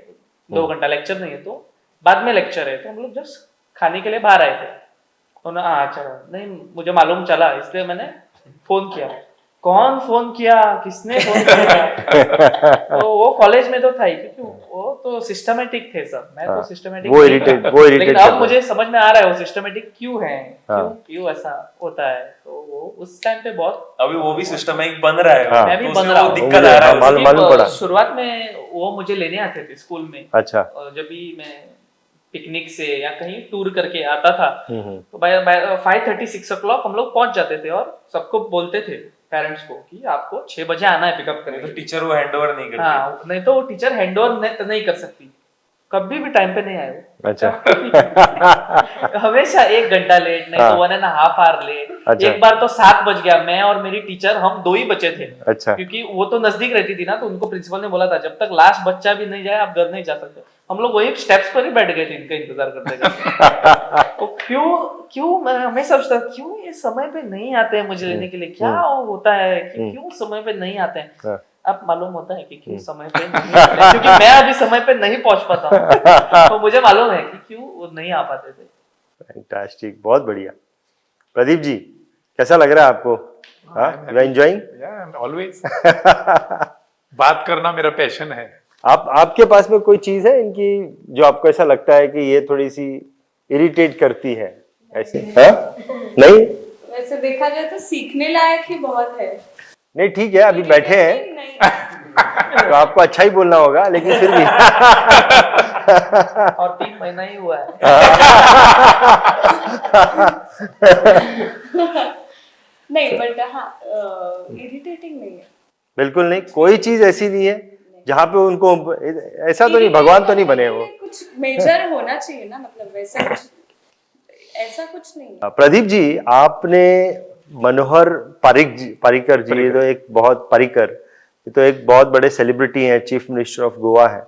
2 घंटा लेक्चर नहीं है, तो बाद में लेक्चर है, तो हम लोग जस्ट खाने के लिए बाहर आए थे। उन्होंने अच्छा नहीं, मुझे मालूम चला, इसलिए मैंने फोन किया। कौन फोन किया, किसने फोन किया? तो वो कॉलेज में तो था ही, क्योंकि वो तो सिस्टमेटिक थे सब, मैं तो सिस्टमेटिक वो इरिटेट लेकिन अब मुझे समझ में आ रहा है वो सिस्टमेटिक क्यों है, क्यों ऐसा होता है। तो वो उस टाइम पे बहुत, अभी वो भी सिस्टमेटिक बन रहा है। मैं भी तो बन उसमें रहा वो हूँ, दिक्कत आ रहा है। मालूम पड़ा। शुरुआत में वो मुझे लेने आते थे स्कूल में। अच्छा। जब भी मैं पिकनिक से या कहीं टूर करके आता था, तो बाय 5:30-6 o'clock हम लोग पहुंच जाते थे, और सबको बोलते थे पेरेंट्स को कि आपको 6 बजे आना है पिकअप करने। तो टीचर वो हैंडओवर नहीं करती। हाँ, नहीं तो वो टीचर हैंडओवर नहीं कर सकती, कभी भी टाइम पे नहीं आए वो। अच्छा। हमेशा 1 घंटा लेट, नहीं तो 1.5 hour लेट। अच्छा। एक बार तो 7 बज गया, मैं और मेरी टीचर हम 2 ही बचे थे। अच्छा। क्योंकि वो तो नजदीक रहती थी ना, तो उनको प्रिंसिपल ने बोला था जब तक लास्ट बच्चा भी नहीं जाए आप घर नहीं जा सकते। हम लोग वही स्टेप्स पर ही बैठ गए थे इनका इंतजार करते। तो क्यों क्यों मैं हमेशा सोचता क्यों ये समय पे नहीं आते हैं मुझे लेने के लिए, क्या होता है कि क्यों समय पे नहीं आते हैं। हाँ। अब मालूम होता है कि क्यों समय पे नहीं आते हैं, क्योंकि मैं अभी समय पे नहीं पहुंच पाता हूँ, तो मुझे मालूम है कि क्यों वो नहीं आ पाते थे। फैंटास्टिक, बहुत बढ़िया। प्रदीप जी, कैसा लग रहा है आपको? You are enjoying? ऑलवेज बात करना मेरा पैशन है। आपके पास में कोई चीज है इनकी जो आपको ऐसा लगता है कि ये थोड़ी सी इरिटेट करती है ऐसे? हाँ? नहीं? वैसे देखा जाए तो सीखने लायक ही बहुत है। नहीं ठीक है, अभी बैठे हैं नहीं। तो आपको अच्छा ही बोलना होगा, लेकिन फिर भी और 3 महीना ही हुआ है। नहीं, बट हाँ, इरिटेटिंग नहीं है। बिल्कुल नहीं, कोई चीज ऐसी नहीं है जहाँ पे उनको ऐसा तो नहीं, भगवान तो नहीं बने वो। कुछ मेजर होना चाहिए ना, मतलब वैसा कुछ, ऐसा कुछ नहीं है। प्रदीप जी, आपने मनोहर पारिकर जी, ये तो एक बहुत पारिकर, ये तो एक बहुत बड़े सेलिब्रिटी हैं, चीफ मिनिस्टर ऑफ गोवा है,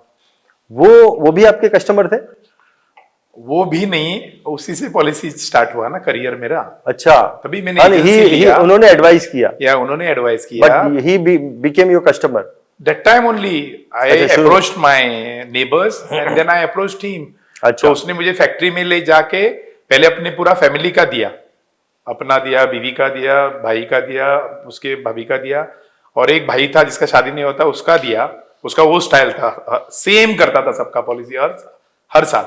वो भी आपके कस्टमर थे? वो भी नहीं, उसी से पॉलिसी स्टार्ट हुआ ना करियर मेरा। अच्छा, तभी मैंने agency लिया। उन्होंने एडवाइस किया, या उन्होंने एडवाइस किया, but he became your customer. That time only I अच्छा, शुरू। approached my neighbors and then I approached him. अच्छा। तो उसने मुझे फैक्ट्री में ले जाके पहले अपने पूरा फैमिली का दिया, अपना दिया, बीवी का दिया, भाई का दिया, उसके भाभी का दिया, और एक भाई था जिसका शादी नहीं होता उसका दिया। उसका वो स्टाइल था, सेम करता था सबका पॉलिसी हर साल,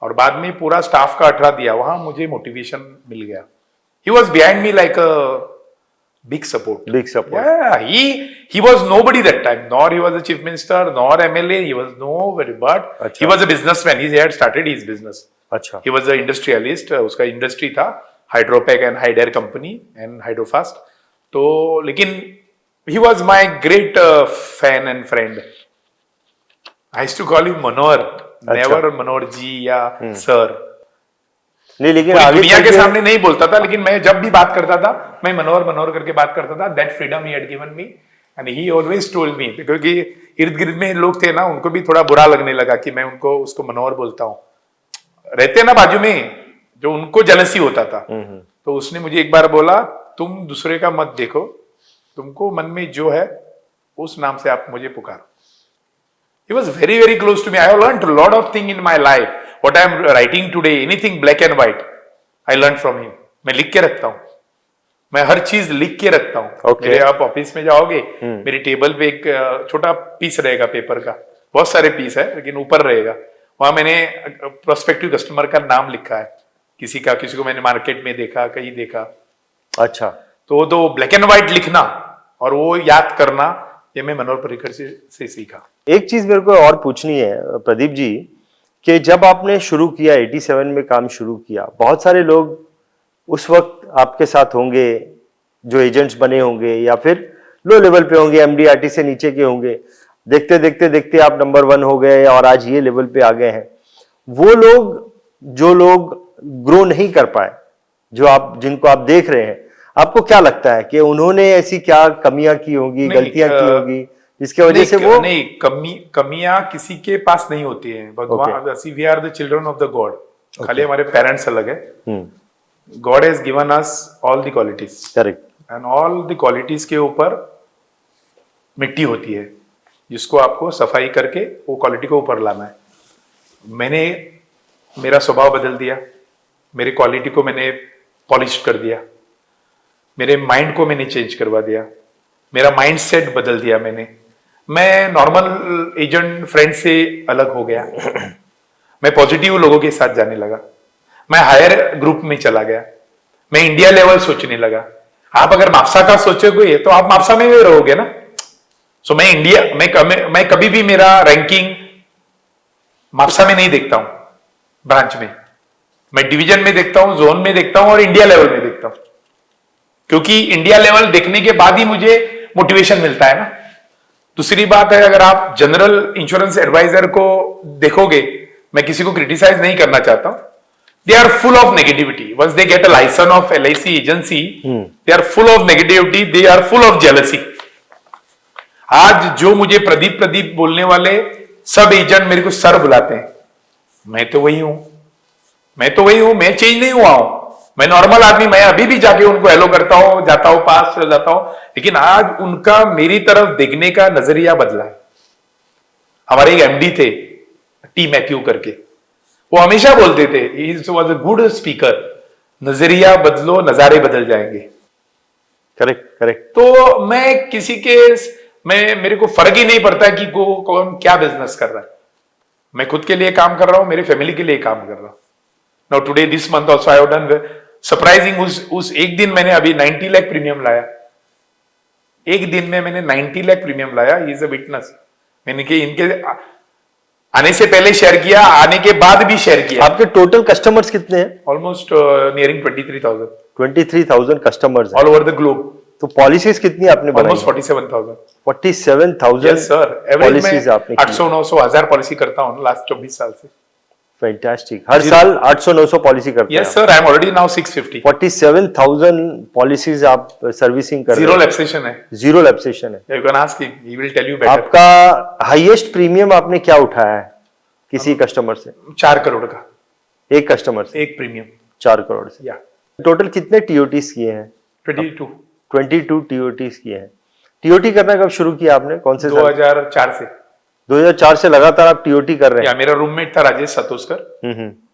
और बाद में पूरा स्टाफ का 18 दिया। वहां मुझे मोटिवेशन मिल गया। He was behind me like a big support. Big support. Yeah, he was nobody that time. Nor he was a chief minister, nor MLA. He was nobody, but अच्छा। he was a businessman. He had started his business. अच्छा, He was an industrialist. उसका industry था हाइड्रोपैक and हाइडेयर company and हाइड्रोफास्ट। तो लेकिन he was my great fan and friend. I used to call him Manohar, never Manohar जी या sir. नहीं लेकिन पूरी आगे दुनिया चल के सामने नहीं बोलता था, लेकिन मैं जब भी बात करता था मैं मनोहर करके बात करता था। That freedom he had given me and he always told me, क्योंकि इर्द गिर्द में लोग थे ना, उनको भी थोड़ा बुरा लगने लगा कि मैं उसको मनोहर बोलता हूँ। रहते ना बाजू में, जो उनको जेलसी होता था। तो उसने मुझे एक बार बोला, तुम दूसरे का मत देखो, तुमको मन में जो है उस नाम से आप मुझे पुकारो। He was very, very close to me. I have learned a lot of things in my life. What I am writing today, anything black and white, I learned from him. मैं लिख के रखता हूँ, मैं हर चीज लिख के रखता हूँ। Okay. मेरे आप ऑफिस में जाओगे, मेरी टेबल पे एक छोटा पीस रहेगा पेपर का, बहुत सारे पीस है लेकिन ऊपर रहेगा, वहां मैंने प्रोस्पेक्टिव कस्टमर का नाम लिखा है, किसी को मैंने मार्केट में देखा, कहीं देखा। अच्छा, तो दो ब्लैक एंड व्हाइट लिखना और वो याद करना, ये मैं मनोहर पर्रिकर से सीखा। एक चीज मेरे को और पूछनी है प्रदीप जी, कि जब आपने शुरू किया 87 में काम शुरू किया, बहुत सारे लोग उस वक्त आपके साथ होंगे जो एजेंट्स बने होंगे या फिर लो लेवल पे होंगे, MDRT से नीचे के होंगे, देखते देखते देखते आप नंबर 1 हो गए और आज ये लेवल पे आ गए हैं। वो लोग जो लोग ग्रो नहीं कर पाए, जिनको आप देख रहे हैं, आपको क्या लगता है कि उन्होंने ऐसी क्या कमियां की होंगी, गलतियां की होगी जिसकी वजह से वो नहीं, कमियां किसी के पास नहीं होती है। भगवान, we are the children of the God, खाली हमारे पेरेंट्स अलग है। God has given us all the qualities, correct, and all the qualities के ऊपर मिट्टी होती है, जिसको आपको सफाई करके वो क्वालिटी को ऊपर लाना है। मैंने मेरा स्वभाव बदल दिया, मेरी क्वालिटी को मैंने पॉलिश कर दिया, मेरे माइंड को मैंने चेंज करवा दिया, मेरा माइंड सेट बदल दिया मैंने। मैं नॉर्मल एजेंट फ्रेंड से अलग हो गया, मैं पॉजिटिव लोगों के साथ जाने लगा, मैं हायर ग्रुप में चला गया, मैं इंडिया लेवल सोचने लगा। आप अगर मापसा का सोचोगे तो आप मापसा में भी रहोगे ना। सो मैं इंडिया, मैं कभी भी मेरा रैंकिंग मापसा में नहीं देखता हूं, ब्रांच में, मैं डिवीजन में देखता हूं, जोन में देखता हूं और इंडिया लेवल में देखता हूं, क्योंकि इंडिया लेवल देखने के बाद ही मुझे मोटिवेशन मिलता है ना। दूसरी बात है, अगर आप जनरल इंश्योरेंस एडवाइजर को देखोगे, मैं किसी को क्रिटिसाइज नहीं करना चाहता हूं, they are full of negativity. Once they get a license of LIC agency, they are full of negativity, they are full of jealousy. आज जो मुझे प्रदीप बोलने वाले सब एजेंट मेरे को सर बुलाते हैं, मैं तो वही हूं, मैं चेंज नहीं हुआ हूं, मैं नॉर्मल आदमी, मैं अभी भी जाके उनको हेलो करता हूं, जाता हूं, पास चल जाता हूं, लेकिन आज उनका मेरी तरफ देखने का नजरिया बदला है। हमारे एक एमडी थे, टी मैथ्यू करके, वो हमेशा बोलते थे, he was a good speaker, नजरिया बदलो नजारे बदल जाएंगे। Correct correct. तो मैं किसी के, मेरे को फर्क ही नहीं पड़ता कि कौन क्या बिजनेस कर रहा है। मैं खुद के लिए काम कर रहा हूं, मेरी फैमिली के लिए काम कर रहा हूं। Now today this month also I have done surprising, उस एक दिन मैंने अभी 90 लाख प्रीमियम लाया। एक दिन में मैंने 90 लाख प्रीमियम लाया। ही इज अ विटनेस। मैंने कि इनके आने से पहले शेयर किया, आने के बाद भी शेयर किया। आपके टोटल कस्टमर्स कितने हैं? Almost nearing 23,000 23,000 customers all over the globe. तो पॉलिसीज कितनी आपने बनाई? Almost 47,000। 47,000 yes sir, average policies में आपने 800-900 हजार पॉलिसी करता हूँ लास्ट 24 साल से। फैंटास्टिक। हर साल 800-900 पॉलिसी करते हैं? Yes sir, I am already now 650। 47,000 policies आप सर्विसिंग कर रहे जीरो हैं? लैप्सेशन है। जीरो लैप्सेशन है। You can ask him, he will tell you better. आपका हाईएस्ट प्रीमियम आपने क्या उठाया है किसी कस्टमर से? 4 करोड़ का एक कस्टमर से एक प्रीमियम। 4 करोड़ से। या टोटल कितने टीओटीज किए हैं? 22 22 टीओटीज किए हैं। टीओटी करना कब शुरू किया आपने? कौन से साल? 2004 से। 2004 से लगातार आप टीओटी कर रहे या हैं? मेरा रूममेट था राजेश सतोस्कर,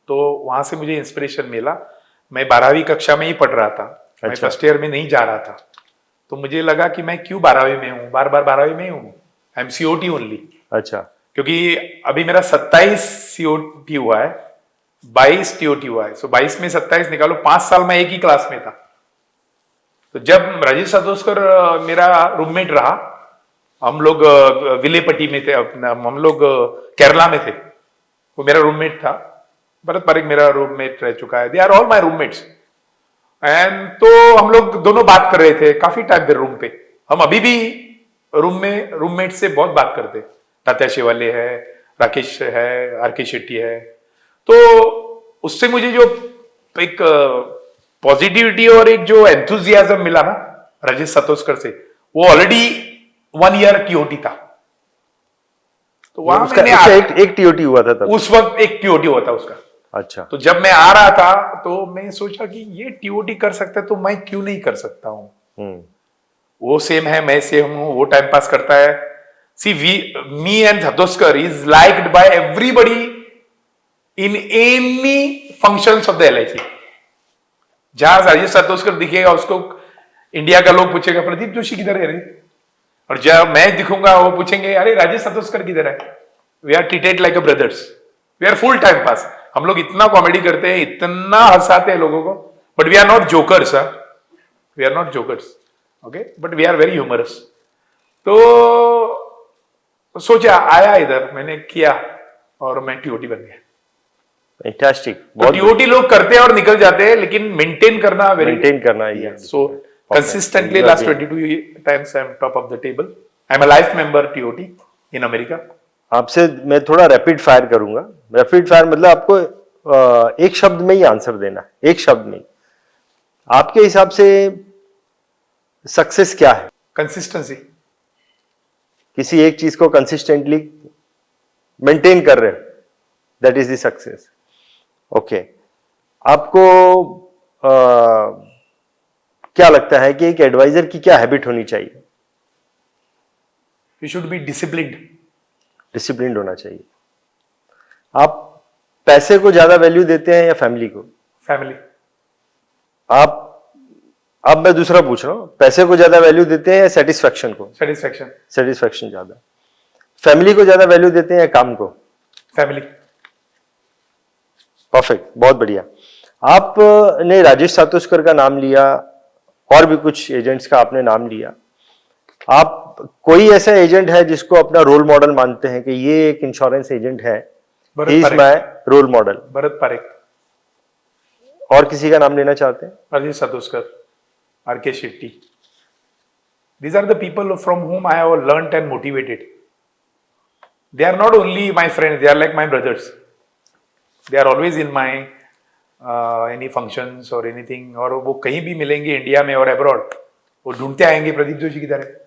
तो वहां से मुझे इंस्पिरेशन मिला। मैं 12वीं कक्षा में ही पढ़ रहा था, मैं अच्छा। फर्स्ट ईयर में नहीं जा रहा था। तो मुझे लगा कि मैं क्यों 12वीं में हूँ, बार बार 12वीं में ही हूँ, आई एम सीओटी ओनली। अच्छा। क्योंकि अभी मेरा 27 सीओटी हुआ है, 22 टीओटी हुआ है। सो 22 में 27 निकालो, 5 साल में एक ही क्लास में था। तो जब राजेश सतोस्कर मेरा रूममेट रहा, हम लोग विलेपट्टी में थे, हम लोग केरला में थे, वो मेरा रूममेट था। भरत पारेख मेरा रूममेट रह चुका है, they are all my roommates. And तो हम लोग दोनों बात कर रहे थे काफी टाइम देर रूम पे। हम अभी भी रूम में रूममेट से बहुत बात करते। तात्या शिवाले है, राकेश है, आर के शेट्टी है। तो उससे मुझे जो एक पॉजिटिविटी और एक जो एंथुजियाज्म मिला ना राजेश सतोस्कर से, वो ऑलरेडी 1 ईयर टीओटी था। तो वहां उसका मैंने एक टीओटी हुआ था तब? उस वक्त एक टीओटी हुआ था उसका। अच्छा। तो जब मैं आ रहा था तो मैं सोचा कि ये टीओटी कर सकता है तो मैं क्यों नहीं कर सकता हूं। वो सेम है, मैं सेम हूं, वो टाइम पास करता है। See me and Satoskar is liked by everybody in any functions of the LIC. जहां राजेश सतोस्कर दिखेगा उसको इंडिया का लोग पूछेगा प्रदीप जोशी किधर है रे, और जब मैं दिखूंगा वो पूछेंगे अरे राजेश सतोस्कर किधर है। We are treated like a brothers, we are full time pass. हम लोग इतना कॉमेडी करते हैं, इतना हंसाते हैं लोगों को, but we are not jokers. We are not jokers, okay, but we are very humorous. तो सोचा, आया इधर, मैंने किया और मैं टीओटी बन गया। फैंटास्टिक। तो टीओटी लोग करते हैं और निकल जाते हैं, लेकिन मेंटेन करना मेंटेन करना है। सो consistently last 22 times I am top of the table. I am a life member TOT in America. आपसे मैं थोड़ा रैपिड फायर करूंगा। रैपिड फायर मतलब आपको एक शब्द में ही आंसर देना है, एक शब्द में। आपके हिसाब से सक्सेस क्या है? Consistency. किसी एक चीज को कंसिस्टेंटली मेंटेन कर रहे हो, that is the success. Okay, आपको क्या लगता है कि एक एडवाइजर की क्या हैबिट होनी चाहिए? You should be disciplined. Disciplined होना चाहिए। आप पैसे को ज्यादा वैल्यू देते हैं या फैमिली को? Family. आप, अब मैं दूसरा पूछ रहा हूं, पैसे को ज्यादा वैल्यू देते हैं या सेटिस्फैक्शन को? Satisfaction. सेटिस्फैक्शन ज्यादा। फैमिली को ज्यादा वैल्यू देते हैं या काम को? Family. परफेक्ट, बहुत बढ़िया। आपने राजेश सातोस्कर का नाम लिया, और भी कुछ एजेंट्स का आपने नाम लिया। आप कोई ऐसा एजेंट है जिसको अपना रोल मॉडल मानते हैं कि ये एक इंश्योरेंस एजेंट है, Bharat he is Parekh. My role model? Bharat Parekh, और किसी का नाम लेना चाहते हैं? Rajesh Satoskar, R K. Shetty. These are the people from whom I have learnt and motivated. They are not only my friends, they are like my brothers. They are always in my any functions or anything. और वो कहीं भी मिलेंगे India में और abroad, वो ढूंढते आएंगे प्रदीप जोशी किधर है।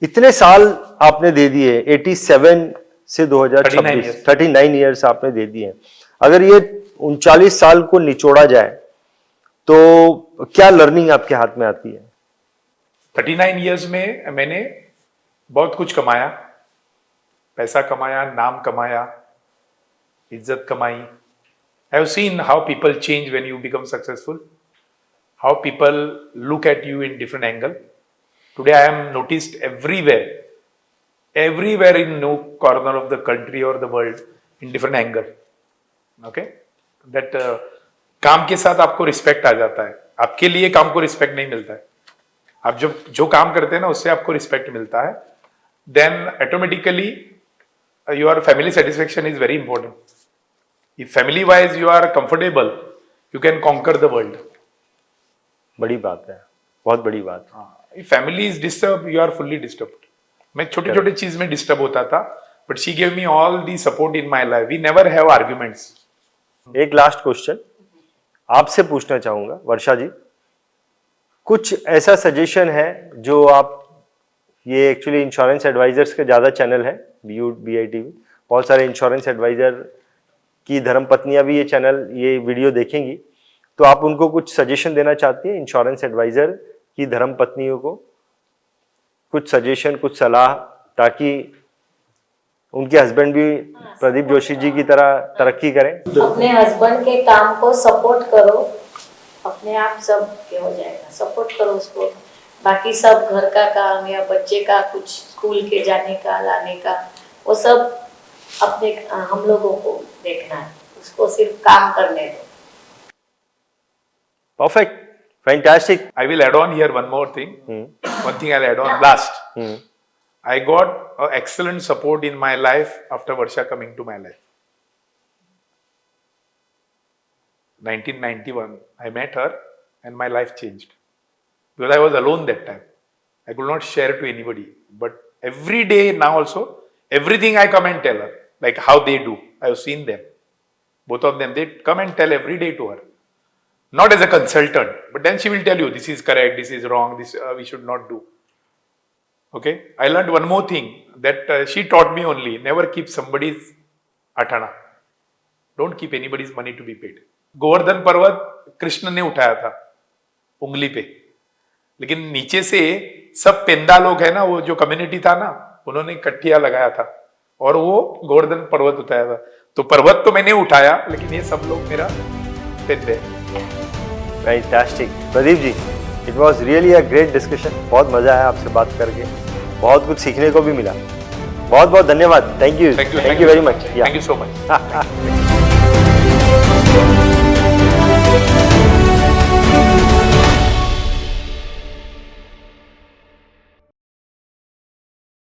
इतने साल आपने दे दिए, 87 से 2026, 39 39 ईयर्स आपने दे दिए। अगर ये 39 साल को निचोड़ा जाए तो क्या लर्निंग आपके हाथ में आती है? 39 ईयर्स में मैंने बहुत कुछ कमाया, पैसा कमाया, नाम कमाया, इज्जत कमाई. आई have seen how people change when you become successful, how people look at you in different angle. Today I am noticed everywhere in no corner of the country or the world in different angle. Okay, that काम के साथ आपको respect आ जाता है. आपके लिए काम को रिस्पेक्ट नहीं मिलता है. आप जो काम करते हैं ना उससे आपको रिस्पेक्ट मिलता है. Then automatically your family satisfaction is very important. If family wise you are comfortable, you can conquer the world. बड़ी बात है, बहुत बड़ी बात. If family is disturb, you are fully disturb. मैं छोटे छोटे चीज में डिस्टर्ब होता था, but she give me all the support in my life. We never have arguments. एक लास्ट क्वेश्चन आपसे पूछना चाहूंगा वर्षा जी, कुछ ऐसा सजेशन है जो आप, ये एक्चुअली इंश्योरेंस एडवाइजर्स के ज़्यादा चैनल है BITV, बहुत सारे इंश्योरेंस एडवाइजर की धर्मपत्नियां भी ये चैनल, ये वीडियो देखेंगी, तो आप उनको कुछ सजेशन देना चाहती हैं इंश्योरेंस एडवाइजर की धर्मपत्नियों को? कुछ सजेशन, कुछ सलाह, ताकि उनके हस्बैंड भी प्रदीप जोशी जी की तरह तरक्की करें. अपने हस्बैंड के काम को सपोर्ट करो, अपने आप सब हो जाएगा. सपोर्ट करो उसको. बाकी सब घर का काम या बच्चे का कुछ स्कूल के जाने का लाने का, वो सब अपने हम लोगों को देखना है. उसको सिर्फ काम करने दो. Perfect, fantastic. I will add on here one more thing. One thing I'll add on last. I got excellent support in my life after Varsha coming to my life. 1991, I met her and my life changed. Because I was alone that time. I could not share to anybody. But every day now also, everything I come and tell her, like how they do. I have seen them. Both of them, they come and tell every day to her. Not as a consultant, but then she will tell you, this is correct, this is wrong, this we should not do. Okay, I learned one more thing that she taught me only, never keep somebody's atana. Don't keep anybody's money to be paid. Govardhan पर्वत कृष्ण ने उठाया था उंगली पे, लेकिन नीचे से सब पेंदा लोग है ना, वो जो कम्युनिटी था ना, उन्होंने कट्टिया लगाया था और वो गोवर्धन पर्वत उठाया था. तो पर्वत तो मैंने उठाया, लेकिन ये सब लोग मेरा पेंदे. Fantastic. Pradeep ji, it was really a great discussion. बहुत मजा आया आपसे बात करके, बहुत कुछ सीखने को भी मिला. बहुत बहुत धन्यवाद. Thank you very much. Thank you so much.